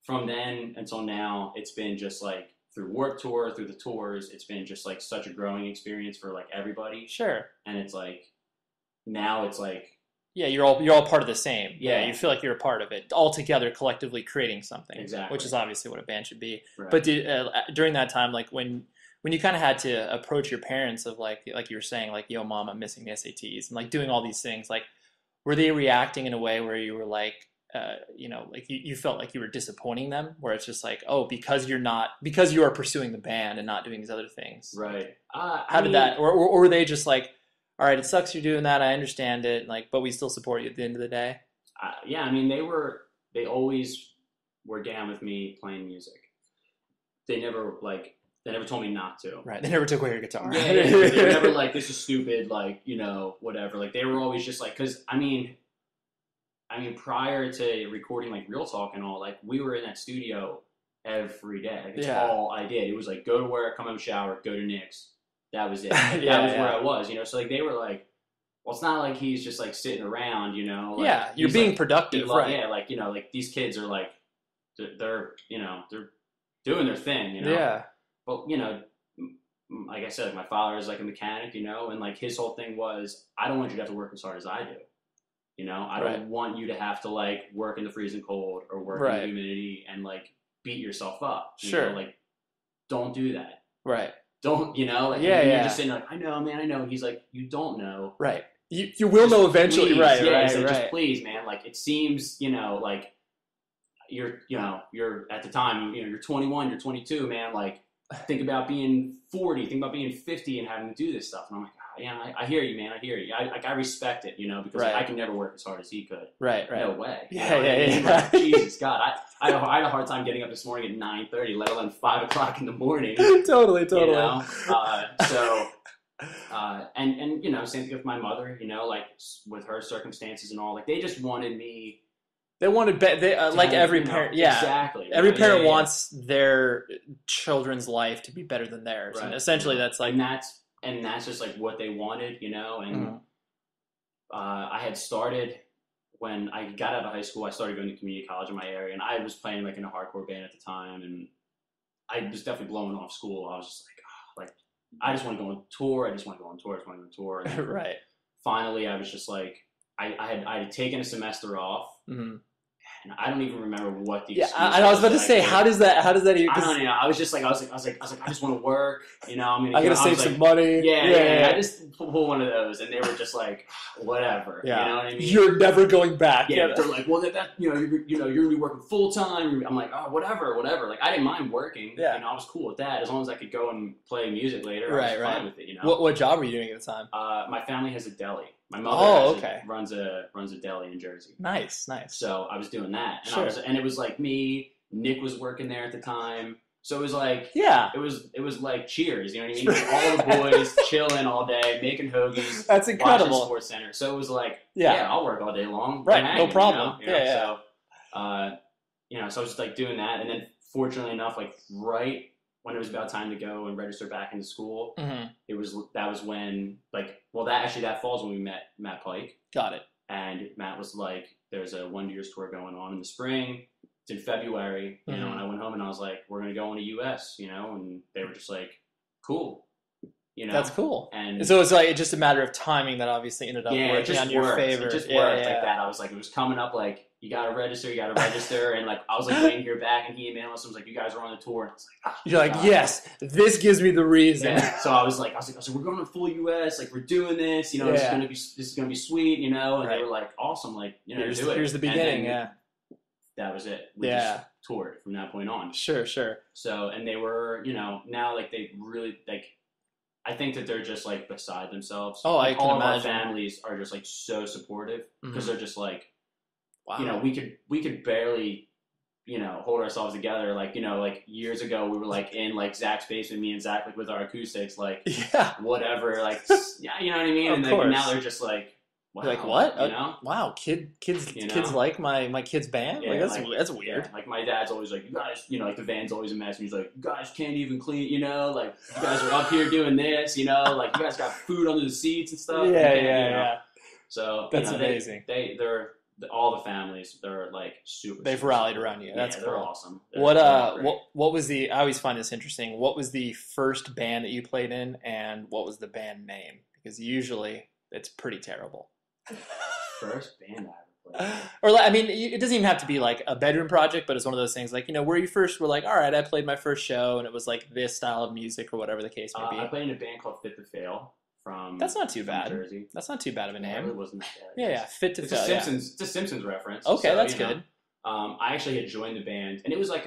from then until now, it's been just like through Warped Tour, through the tours, it's been just like such a growing experience for like everybody. Sure. And it's like now it's like. Yeah, you're all part of the same. Yeah, you feel like you're a part of it, all together, collectively creating something. Exactly. Which is obviously what a band should be. Right. But during that time, like when you kind of had to approach your parents of like you were saying, like, yo, mom, I'm missing the SATs, and like doing all these things, like, were they reacting in a way where you were like, you know, like you felt like you were disappointing them, where it's just like, oh, because you are pursuing the band and not doing these other things. Right. How did that, or were they just like, all right, it sucks you're doing that, I understand it, like, but we still support you at the end of the day? Yeah, I mean, they always were down with me playing music. They never told me not to. Right, they never took away your guitar. Yeah. They were never like, this is stupid, like, you know, whatever. Like, they were always just like, because, I mean, prior to recording, like, Real Talk and all, like, we were in that studio every day. Like, it's all I did. It was like, go to work, come home, shower, go to Nick's. That was it. Like, that was where I was, you know? So, like, they were like, well, it's not like he's just, like, sitting around, you know? Like, you're being like, productive, right? Yeah, like, you know, like, these kids are, like, they're, you know, they're doing their thing, you know? Yeah. But, you know, like I said, like, my father is, like, a mechanic, you know? And, like, his whole thing was, I don't want you to have to work as hard as I do. You know? I don't want you to have to, like, work in the freezing cold or work in the humidity and, like, beat yourself up. You know? Like, don't do that. Right. Don't, you know? Like, you're just saying, like, I know, man, I know. He's like, you don't know. Right. You will know eventually. Please. Right, yeah, right, he's like, right. Just please, man. Like, it seems, you know, like, you're at the time, you know, you're 21, you're 22, man. Like, think about being 40, think about being 50 and having to do this stuff. And I'm like, yeah, I hear you, man. I hear you. I respect it, you know, because I can never work as hard as he could. Right. No way. Yeah. Like, Jesus, God. I had a hard time getting up this morning at 9:30, let alone 5 o'clock in the morning. Totally. You know? And, you know, same thing with my mother, you know, like, with her circumstances and all. Like, they just wanted me. They wanted, like every parent, exactly. Every parent wants their children's life to be better than theirs, and essentially that's like, and that's just like what they wanted, you know. And I had started when I got out of high school. I started going to community college in my area, and I was playing like in a hardcore band at the time, and I was definitely blowing off school. I was just like, I just want to go on tour. I just want to go on tour. And right. Finally, I was just like, I had taken a semester off. Mm-hmm. And I don't even remember what the excuse I was about to say, how does that even? I don't know. I was like, I just want to work. You know, I'm gonna save some money. Yeah. I just pulled one of those, and they were just like, whatever. Yeah. You know what I mean? You're never going back. Yeah. They're like, well, that you're gonna be working full time. I'm like, oh, whatever. Like, I didn't mind working. Yeah. You know, I was cool with that as long as I could go and play music later. I was fine with it. You know. What job were you doing at the time? My family has a deli. My mother runs a deli in Jersey. Nice. So I was doing that, and and it was like me. Nick was working there at the time, so it was like it was like Cheers. You know what I mean? Like, all the boys chilling all day, making hoagies. That's incredible. Watching Sports Center. So it was like I'll work all day long. Right, hanging, no problem. You know? So so I was just like doing that, and then fortunately enough, like right when it was about time to go and register back into school, that was when that falls when we met Matt Pike. Got it. And Matt was like, there's a Wonder Years tour going on in the spring. It's in February, you know, and I went home and I was like, we're going to go in the US, you know, and they were just like, cool. You know, that's cool. And so it's like it's just a matter of timing that obviously ended up working on your favor. It just worked like that. I was like, it was coming up like, you gotta register, and like I was like waiting to hear back, and he emailed us and was like, you guys are on the tour, and I was like, you're like, yes, this gives me the reason. Yeah. So I was like, we're going to full US, like we're doing this, you know, this is gonna be sweet, you know, and they were like, awesome, like, you know, do it. Here's the beginning, that was it. We just toured from that point on. Sure. So, and they were, you know, now like they really like. I think that they're just like beside themselves. Oh, like, I can all imagine. Our families are just like so supportive because they're just like, wow. you know, we could barely hold ourselves together. Like, like years ago, we were like in like Zach's basement, me and Zach, like with our acoustics, like whatever, like, yeah, you know what I mean? And, and now they're just like, wow, like what? Wow, kids like my kid's band? Yeah, like that's weird. Yeah, like my dad's always like, you guys, like the van's always a mess. And he's like, you guys can't even clean, like you guys are up here doing this, like you guys got food under the seats and stuff. Yeah. So that's amazing. They're all the families. They're like super. They've rallied around you. That's cool. They're awesome. What was the? I always find this interesting. What was the first band that you played in, and what was the band name? Because usually it's pretty terrible. First band I ever played. Or I mean, it doesn't even have to be like a bedroom project, but it's one of those things like where you first were like, all right, I played my first show, and it was like this style of music or whatever the case may be. I played in a band called Fit to Fail. That's not too bad. Jersey. That's not too bad of a name. It really wasn't that bad. Yeah, Fit to Fail. It's a Simpsons reference. Okay, so, that's good. I actually had joined the band, and it was like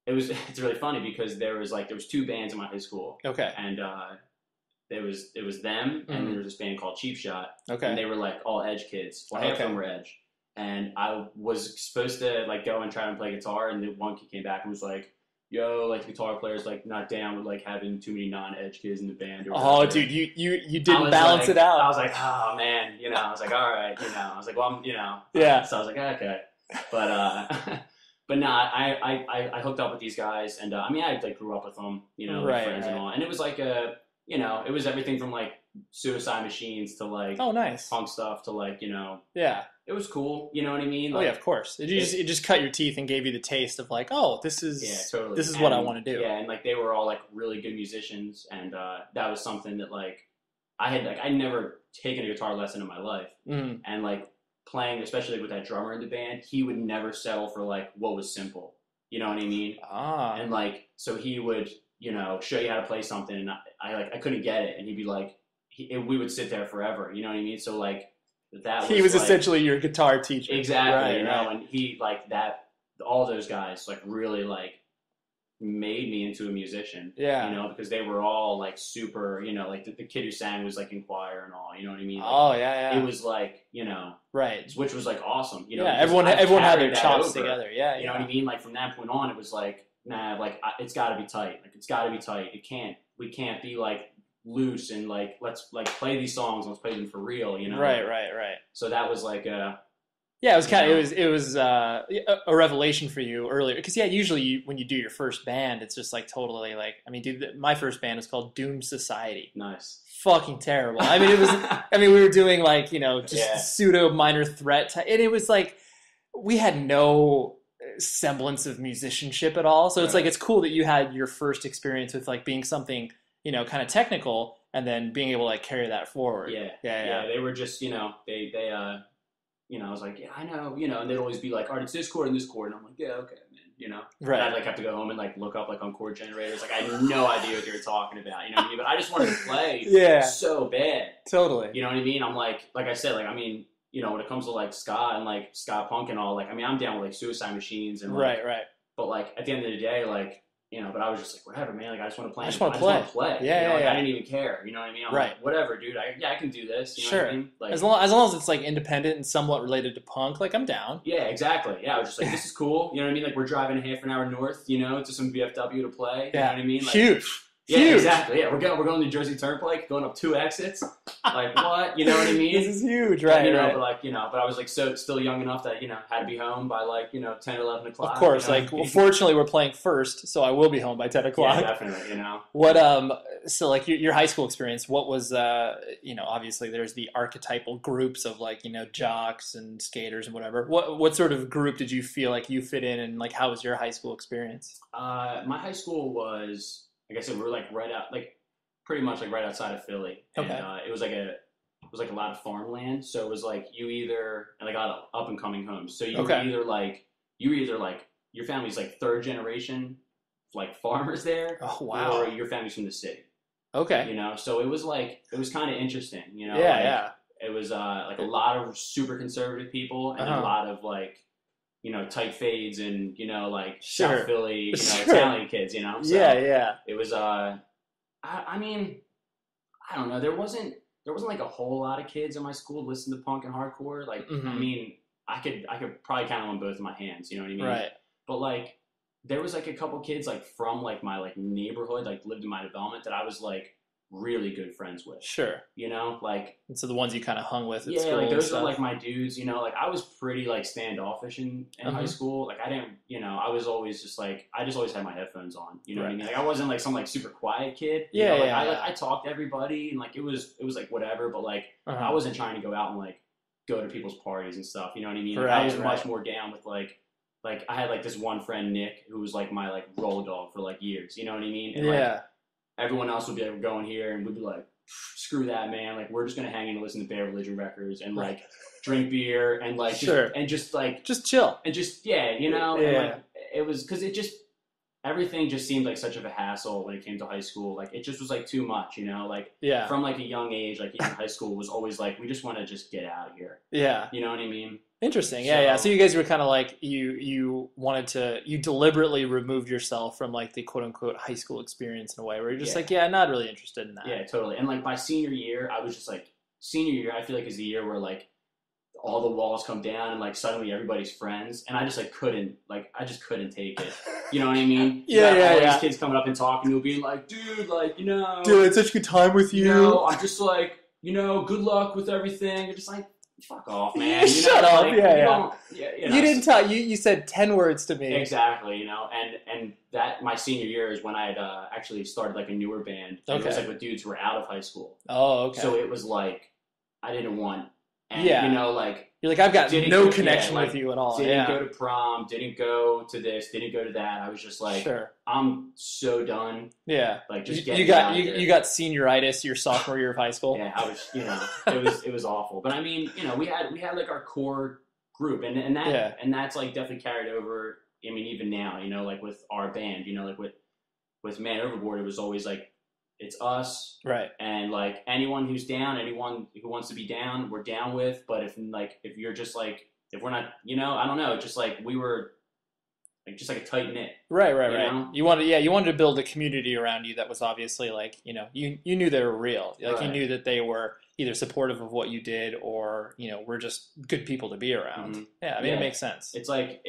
it's really funny because there was 2 bands in my high school. Okay. And it was them, and there was this band called Cheap Shot. Okay. And they were like all Edge kids. Well, half of them were Edge. And I was supposed to like go and try and play guitar, and the one kid came back and was like, yo, like the guitar player's like not down with like having too many non-Edge kids in the band. Or oh, dude, you didn't balance it out. I was like, oh man, I was like, all right, I was like, well, yeah. So I was like, okay, but but no, I hooked up with these guys, and I mean, I like grew up with them, like friends and all, and it was like it was everything from like Suicide Machines to like nice punk stuff to like yeah. It was cool, you know what I mean? Like, yeah, of course. It just cut your teeth and gave you the taste of like, oh, this is totally. This is what I want to do. Yeah, and like they were all like really good musicians, and that was something that like I'd never taken a guitar lesson in my life, and like playing, especially with that drummer in the band, he would never settle for like what was simple. You know what I mean? And like so he would show you how to play something, and I couldn't get it, and he'd be like, we would sit there forever. You know what I mean? So like. He was like, essentially your guitar teacher. Exactly, and he like that. All those guys like really like made me into a musician. Yeah, because they were all like super. Like the kid who sang was like in choir and all. You know what I mean? Like, oh yeah. It was like right, which was like awesome. Yeah, everyone had their chops together. Yeah, you know what I mean? Like from that point on, it was like like it's got to be tight. Like it's got to be tight. We can't be like loose and like let's like play these songs, let's play them for real, right. So that was like it was kind of it was a revelation for you earlier, because usually when you do your first band, it's just like totally like, I mean, dude, my first band was called Doom Society. Nice. Fucking terrible. I mean, it was we were doing like just pseudo Minor Threat and it was like we had no semblance of musicianship at all, so it's like it's cool that you had your first experience with like being something kind of technical, and then being able to like carry that forward. Yeah. They were just, they I was like, yeah, I know, and they'd always be like, all right, it's this chord and this chord, and I'm like, yeah, okay, man, Right. And I'd like have to go home and like look up like on chord generators, like I had no idea what they were talking about, you know what I mean? But I just wanted to play so bad. Totally. You know what I mean? I'm like I said, like I mean, when it comes to like ska and like ska punk and all, like I mean, I'm down with like Suicide Machines and like, right. But like at the end of the day, like. But I was just like, whatever, man. Like, I just want to play. I just want to play. Yeah, I didn't even care. You know what I mean? I'm like, whatever, dude. I can do this. You know sure. what I mean? Like, as long as it's like independent and somewhat related to punk, like I'm down. Yeah, exactly. Yeah, I was just like, this is cool. You know what I mean? Like we're driving half an hour north, to some VFW to play. You know what I mean? Like, huge. Yeah, exactly. Yeah, we're going to Jersey Turnpike, going up 2 exits. Like what? You know what I mean? This is huge, right? But like, but I was like still young enough that had to be home by like 10 or 11 o'clock. Of course, fortunately we're playing first, so I will be home by 10 o'clock. Yeah, definitely. What so like your high school experience? What was obviously there's the archetypal groups of like jocks and skaters and whatever. What sort of group did you feel like you fit in, and like how was your high school experience? My high school was. Like I said, we were like pretty much like right outside of Philly, and it was like a lot of farmland. So it was like and like a lot of up and coming homes. So you were either like your family's like 3rd generation like farmers there, or your family's from the city. Okay, so it was kind of interesting. It was like a lot of super conservative people and a lot of like. Tight fades and, like South Philly, Italian kids, So it was, I mean, I don't know. There wasn't like a whole lot of kids in my school listen to punk and hardcore. Like, I mean, I could probably count on both of my hands. You know what I mean? Right. But like, there was like a couple kids like from like my like neighborhood, like lived in my development that I was like really good friends with. Sure. You know, like. And so the ones you kind of hung with at yeah, school. Like those are like my dudes. You know, like I was pretty like standoffish in high school. Like I didn't, you know, I was always just like I just always had my headphones on. You know what I mean? Like I wasn't like some like super quiet kid. You know? Like I talked to everybody and like it was like whatever. But like I wasn't trying to go out and like go to people's parties and stuff. You know what I mean? Like, I was much more down with like I had like this one friend Nick who was like my like roll dog for like years. You know what I mean? And like everyone else would be like, we're going here, and we'd be like, screw that, man. Like we're just gonna hang and listen to Bad Religion records and like drink beer and like just chill and just you know. And like it was because it just everything just seemed like such of a hassle when it came to high school. Like it just was like too much, you know. Like from like a young age, like even high school was always like we just want to just get out of here. Yeah, you know what I mean. Interesting. So you guys were kind of like you deliberately removed yourself from like the quote unquote high school experience in a way where you're just like, not really interested in that. Yeah, totally. And like my senior year, I was just like senior year. I feel like is the year where like all the walls come down and like suddenly everybody's friends, and I just like couldn't take it. You know what I mean? All these kids coming up and talking to me, being like, dude, like dude, it's such a good time with you. You know, I'm just like, good luck with everything. You're just like. Fuck off, man. Shut up. Like, you didn't talk. You said 10 words to me. Exactly, you know. And that my senior year is when I had actually started like a newer band. And it was like with dudes who were out of high school. Oh, okay. So it was like I didn't want. And, you know, like you're like I've got no connection with you at all. Didn't go to prom. Didn't go to this. Didn't go to that. I was just like, I'm so done. Yeah, like just you got senioritis your sophomore year of high school. Yeah, I was, it was awful. But I mean, you know, we had like our core group, and that's like definitely carried over. I mean, even now, you know, like with our band, you know, like with Man Overboard, it was always like. It's us, right? And like anyone who's down, anyone who wants to be down, we're down with. But if you're just like if we're not, you know, I don't know, just like we were, like just like a tight knit, right. Know? You wanted to build a community around you that was obviously like you know you knew they were real, like you knew that they were either supportive of what you did or you know were just good people to be around. Mm-hmm. Yeah, I mean it makes sense. It's like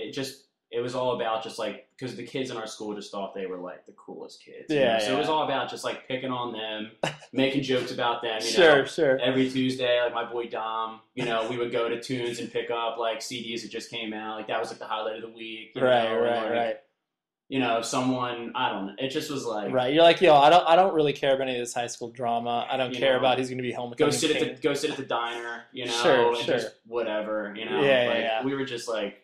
it was all about just like because the kids in our school just thought they were like the coolest kids. So it was all about just like picking on them, making jokes about them. You know, sure. Every Tuesday, like my boy Dom, you know, we would go to Tunes and pick up like CDs that just came out. Like that was like the highlight of the week. Right. You know, someone I don't know. It just was like You're like, yo, I don't really care about any of this high school drama. I don't care about who's going to be home. Go sit at the diner. You know, and just whatever. You know, we were just like.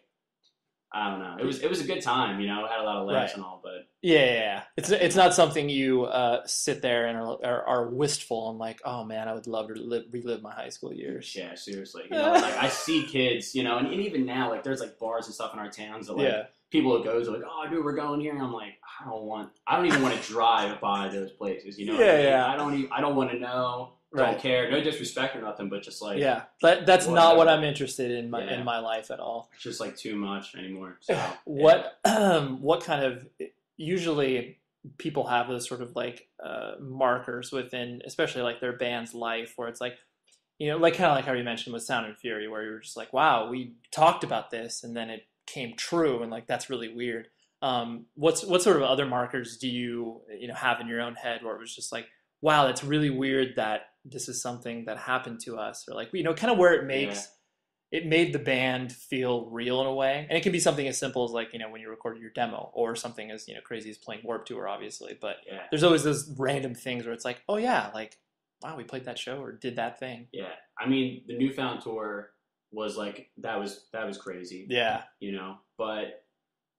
I don't know. It was a good time, you know. Had a lot of laughs and all, but it's not something you sit there and are wistful and like, oh man, I would love to relive my high school years. Yeah, seriously. You know, like I see kids, you know, and even now, like there's like bars and stuff in our towns that like people who go to like, oh dude, we're going here, and I'm like, I don't even want to drive by those places, you know. I don't want to know. Don't care. No disrespect or nothing, but just like that's not what I'm interested in in my life at all. It's just like too much anymore. So, what kind of usually people have those sort of like markers within, especially like their band's life, where it's like you know, like kind of like how you mentioned with Sound and Fury, where you were just like, wow, we talked about this and then it came true, and like that's really weird. What sort of other markers do you have in your own head where it was just like, wow, that's really weird that this is something that happened to us, or like, you know, kind of where it made the band feel real in a way. And it can be something as simple as like, you know, when you recorded your demo, or something as, you know, crazy as playing Warped Tour, obviously. But there's always those random things where it's like, oh yeah, like, wow, we played that show or did that thing. Yeah. I mean, the Newfound tour was like, that was crazy. Yeah. You know, but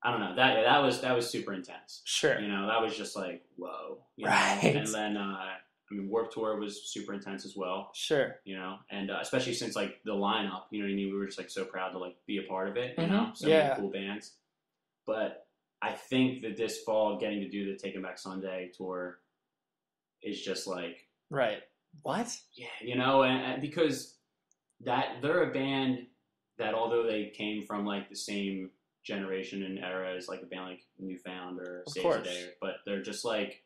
I don't know, that was super intense. Sure. You know, that was just like, whoa. You know? And then, I mean, Warped Tour was super intense as well. Sure. You know, and especially since like the lineup, you know what I mean? We were just like so proud to like be a part of it, you know, so many cool bands. But I think that this fall getting to do the Taking Back Sunday tour is just like. Right. What? Yeah, you know, and because they're a band that although they came from like the same generation and era as like a band like Newfound or Saves the Day, but they're just like,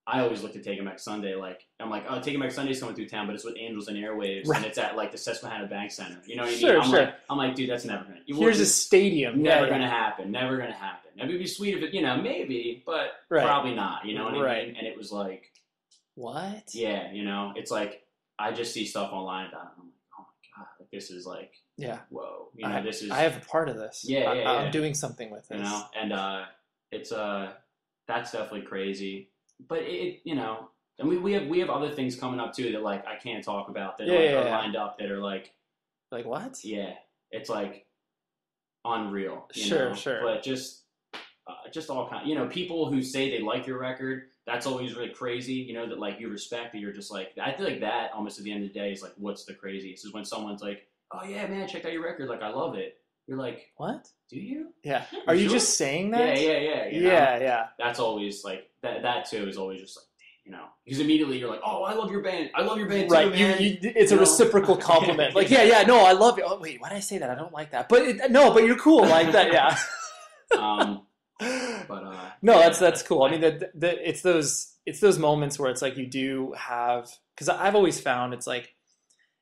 I always look to Take 'Em Back Sunday. Like, I'm like, oh, Take 'Em Back Sunday's coming through town, but it's with Angels and Airwaves, and it's at like the Susquehanna Bank Center. You know what I mean? I'm like, dude, that's never gonna. Here's a stadium. Never gonna happen. Never gonna happen. I mean, it'd be sweet if it, maybe, but probably not. You know what I mean? And it was like, what? Yeah, it's like I just see stuff online about it. And I'm like, oh my god, like this is like, whoa. This is. I have a part of this. Yeah, I'm doing something with this. And it's that's definitely crazy. But it and we have other things coming up too that like I can't talk about that are lined up that are like what? Yeah, it's like unreal. Sure. But just all kind. People who say they like your record, that's always really crazy. That like you respect that you're just like I feel like that almost at the end of the day is like what's the craziest is when someone's like, oh yeah man, I checked out your record, like I love it. You're like, what? Do you? Yeah. Are you just saying that? Yeah. Yeah. That's always like that too is always just like, because immediately you're like, oh, I love your band. I love your band too, right. Man. It's a reciprocal compliment. Like, no, I love you. Oh, wait, why did I say that? I don't like that. But but you're cool like that. Yeah. No, that's cool. I mean, it's those moments where it's like you do have, because I've always found it's like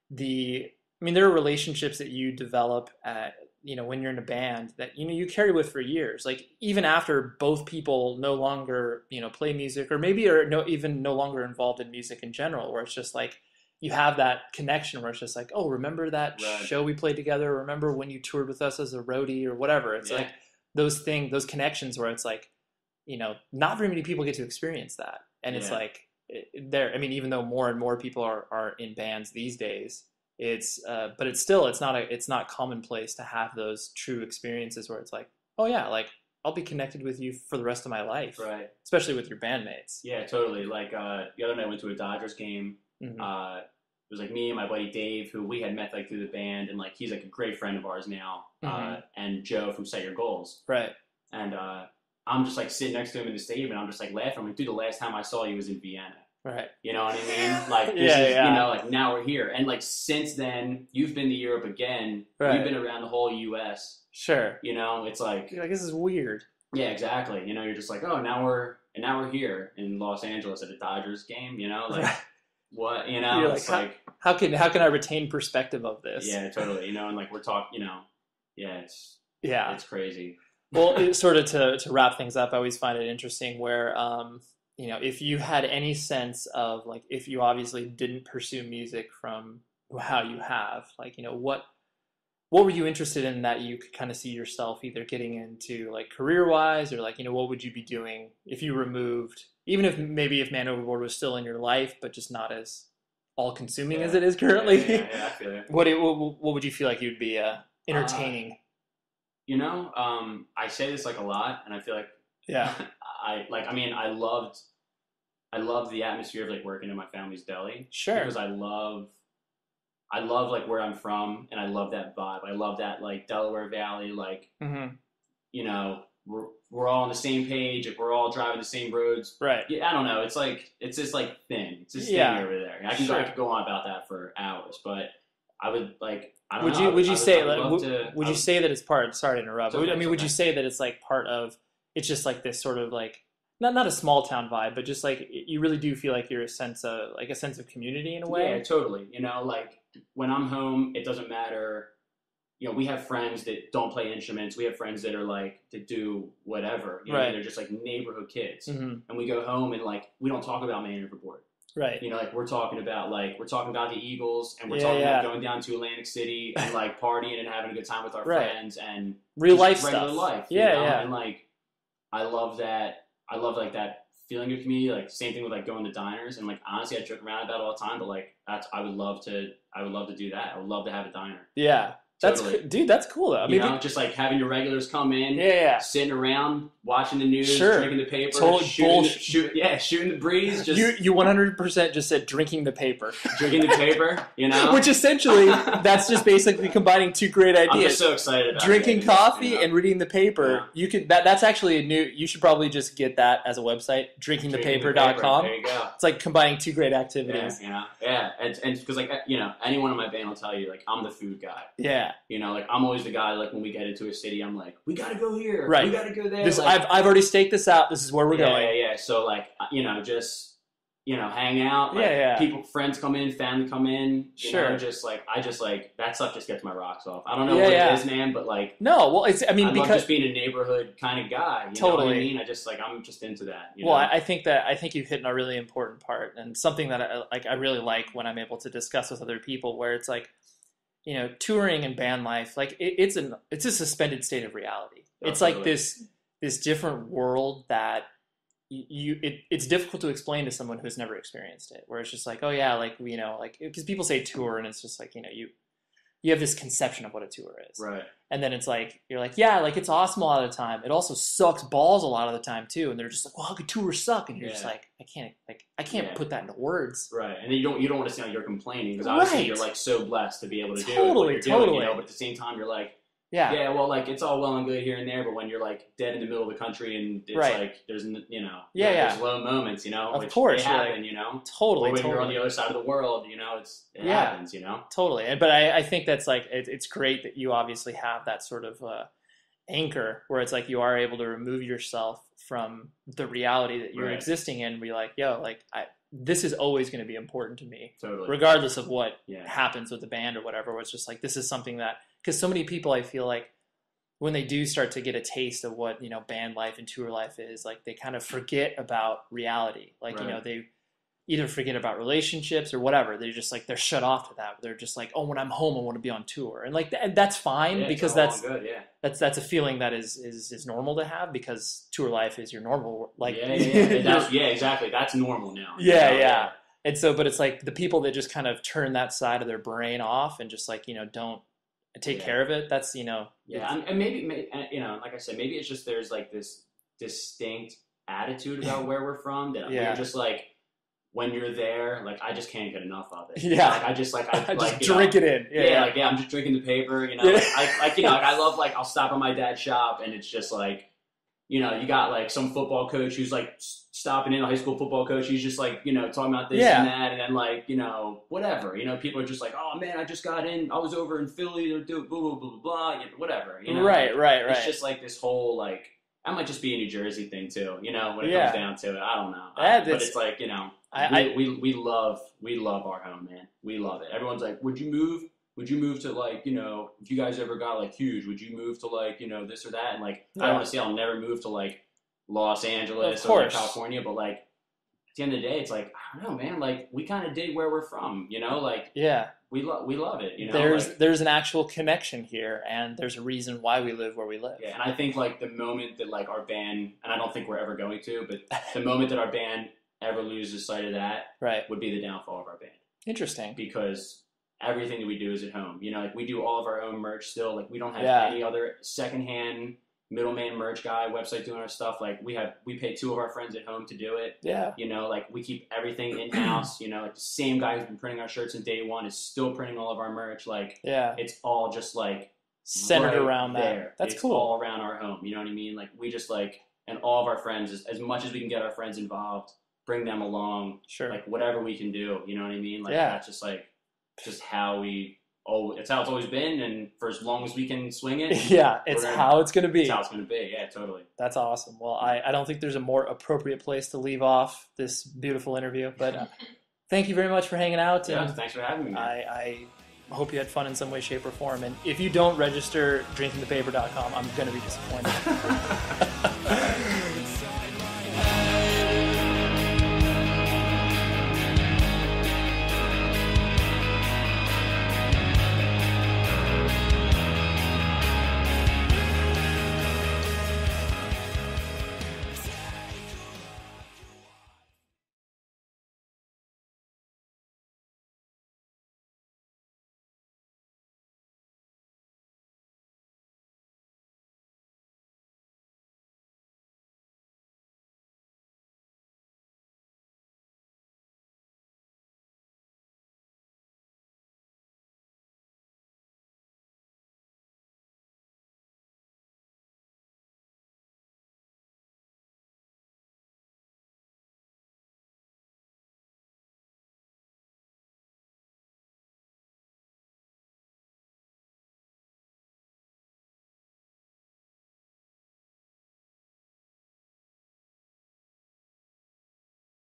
there are relationships that you develop at, when you're in a band that, you carry with for years, like even after both people no longer, play music or maybe are no longer involved in music in general, where it's just like, you have that connection where it's just like, oh, remember that show we played together? Remember when you toured with us as a roadie or whatever? It's like those connections where it's like, not very many people get to experience that. And it's like even though more and more people are in bands these days, but it's not commonplace to have those true experiences where it's like, oh yeah, like I'll be connected with you for the rest of my life, right? Especially with your bandmates. Yeah, totally. Like the other night I went to a Dodgers game. Mm-hmm. It was like me and my buddy Dave, who we had met like through the band, and like he's like a great friend of ours now. Mm-hmm. And Joe from Set Your Goals, right? And I'm just like sitting next to him in the stadium, and I'm just like laughing. I'm like, dude, the last time I saw you was in Vienna. Right. You know what I mean? Like, this is, like now we're here. And like, since then, you've been to Europe again. Right. We've been around the whole U.S. Sure. It's like... Dude, I guess this is weird. Yeah, exactly. You're just like, oh, now we're here in Los Angeles at a Dodgers game, like, what, You're it's like... How can I retain perspective of this? Yeah, totally. And like, we're talking, it's crazy. Well, it, sort of to wrap things up, I always find it interesting where... if you had any sense of like, if you obviously didn't pursue music from how you have, like, what were you interested in that you could kind of see yourself either getting into like career wise or like, what would you be doing if you removed, even if Man Overboard was still in your life, but just not as all consuming as it is currently? Yeah, I feel it. What would you feel like you'd be entertaining? I say this like a lot, and I feel like, I loved the atmosphere of like working in my family's deli. Sure. Because I love like where I'm from, and I love that vibe. I love that like Delaware Valley, like, we're all on the same page. If we're all driving the same roads. Right. Yeah, I don't know. It's like, it's just like thin. It's this thing over there. I could go on about that for hours, but I would like, I don't know. Would you say that it's part, sorry to interrupt. Okay, would you say that it's like part of, it's just like this sort of like, not a small town vibe, but just like you really do feel like you're a sense of community in a way? Yeah, totally. Like when I'm home, it doesn't matter. We have friends that don't play instruments. We have friends that are like, that do whatever. They're just like neighborhood kids. Mm-hmm. And we go home and like, we don't talk about Man Overboard. Right. Like we're talking about the Eagles, and we're talking about going down to Atlantic City and like partying and having a good time with our friends and real life regular stuff. Life. Yeah. And like, I love that. I love like that feeling of community. Like same thing with like going to diners, and like honestly, I joke around about it all the time. But like I would love to do that. I would love to have a diner. Yeah. Totally. That's cool though. I mean, just like having your regulars come in, sitting around, watching the news, drinking the paper, shooting the breeze. Just you 100% just said drinking the paper, which essentially that's just basically combining two great ideas. I'm just so excited about drinking coffee and reading the paper. Yeah. You could that's actually a new. You should probably just get that as a website, drinkingthepaper.com. There you go. It's like combining two great activities. Yeah, and because like anyone in my band will tell you like I'm the food guy. Yeah. Like I'm always the guy, like when we get into a city, I'm like, we got to go here. Right. We got to go there. I've already staked this out. This is where we're going. Yeah. So like, just hang out. Like, people, friends come in, family come in. You know, just like, that stuff just gets my rocks off. I don't know what it is, man, but like, no, well, I love just being a neighborhood kind of guy. You know what I mean? I'm just into that. You know? I think you've hit on a really important part, and something that I really like when I'm able to discuss with other people, where it's like, touring and band life, like it's a suspended state of reality. It's like this different world that it's difficult to explain to someone who's never experienced it, where it's just like, oh yeah, like, like, because people say tour and it's just like, you have this conception of what a tour is. Right. And then it's like, you're like, yeah, like it's awesome a lot of the time. It also sucks balls a lot of the time too. And they're just like, well, how could tours suck? And you're just like, I can't put that into words. Right. And then you don't want to sound like you're complaining, because obviously you're like so blessed to be able to do what you're doing, but at the same time you're like, yeah, well, like, it's all well and good here and there, but when you're like dead in the middle of the country and it's like there's there's low moments, of course, they happen, totally, or when you're on the other side of the world, it happens, totally. But I think that's like it's great that you obviously have that sort of anchor where it's like you are able to remove yourself from the reality that you're existing in and be like, yo, like this is always going to be important to me, regardless of what happens with the band or whatever. Where it's just like, this is something that, because so many people, I feel like when they do start to get a taste of what, band life and tour life is, like they kind of forget about reality. Like, they either forget about relationships or whatever. They're just like, they're shut off to that. They're just like, oh, when I'm home, I want to be on tour. And like, that's fine, because that's a feeling that is normal to have, because tour life is your normal. Like, exactly. That's normal now. Yeah. And so, but it's like the people that just kind of turn that side of their brain off and just like, don't take care of it. That's, and maybe, like I said, maybe it's just, there's like this distinct attitude about where we're from that we're just like, when you're there, like, I just can't get enough of it. Yeah. Like, I just drink it in. I'm just drinking the paper, I love, like, I'll stop at my dad's shop and it's just like, you got like some football coach who's like stopping in, a high school football coach. He's just like, talking about this and that. And then like, whatever, people are just like, oh man, I just got in. I was over in Philly to do blah, blah, blah, blah, whatever. Right. It's just like this whole, like, I might just be a New Jersey thing too, when it comes down to it. I don't know. But it's like, we love our home, man. We love it. Everyone's like, would you move to like, if you guys ever got like huge, would you move to like, this or that? And like, I want to say I'll never move to like Los Angeles or like California, but like at the end of the day, it's like, I don't know, man, like we kind of dig where we're from, like, we love it, there's an actual connection here, and there's a reason why we live where we live. And I think like the moment that like our band, and I don't think we're ever going to, but the moment that our band ever loses sight of that would be the downfall of our band. Interesting. Because everything that we do is at home. Like we do all of our own merch still. Like we don't have any other secondhand middleman merch guy website doing our stuff. Like we pay two of our friends at home to do it. Like we keep everything in house. Like the same guy who's been printing our shirts since day one is still printing all of our merch. Like it's all just like centered around that. That's cool. All around our home. You know what I mean? Like we just like, and all of our friends, as much as we can get our friends involved, bring them along. Sure. Like whatever we can do. You know what I mean? Like that's just like, just how it's how it's always been, and for as long as we can swing it, it's how it's going to be. It's how it's going to be. Yeah, totally. That's awesome. Well, I don't think there's a more appropriate place to leave off this beautiful interview, but thank you very much for hanging out. Yeah, thanks for having me, man. I hope you had fun in some way, shape, or form, and if you don't register drinkingthepaper.com, I'm going to be disappointed.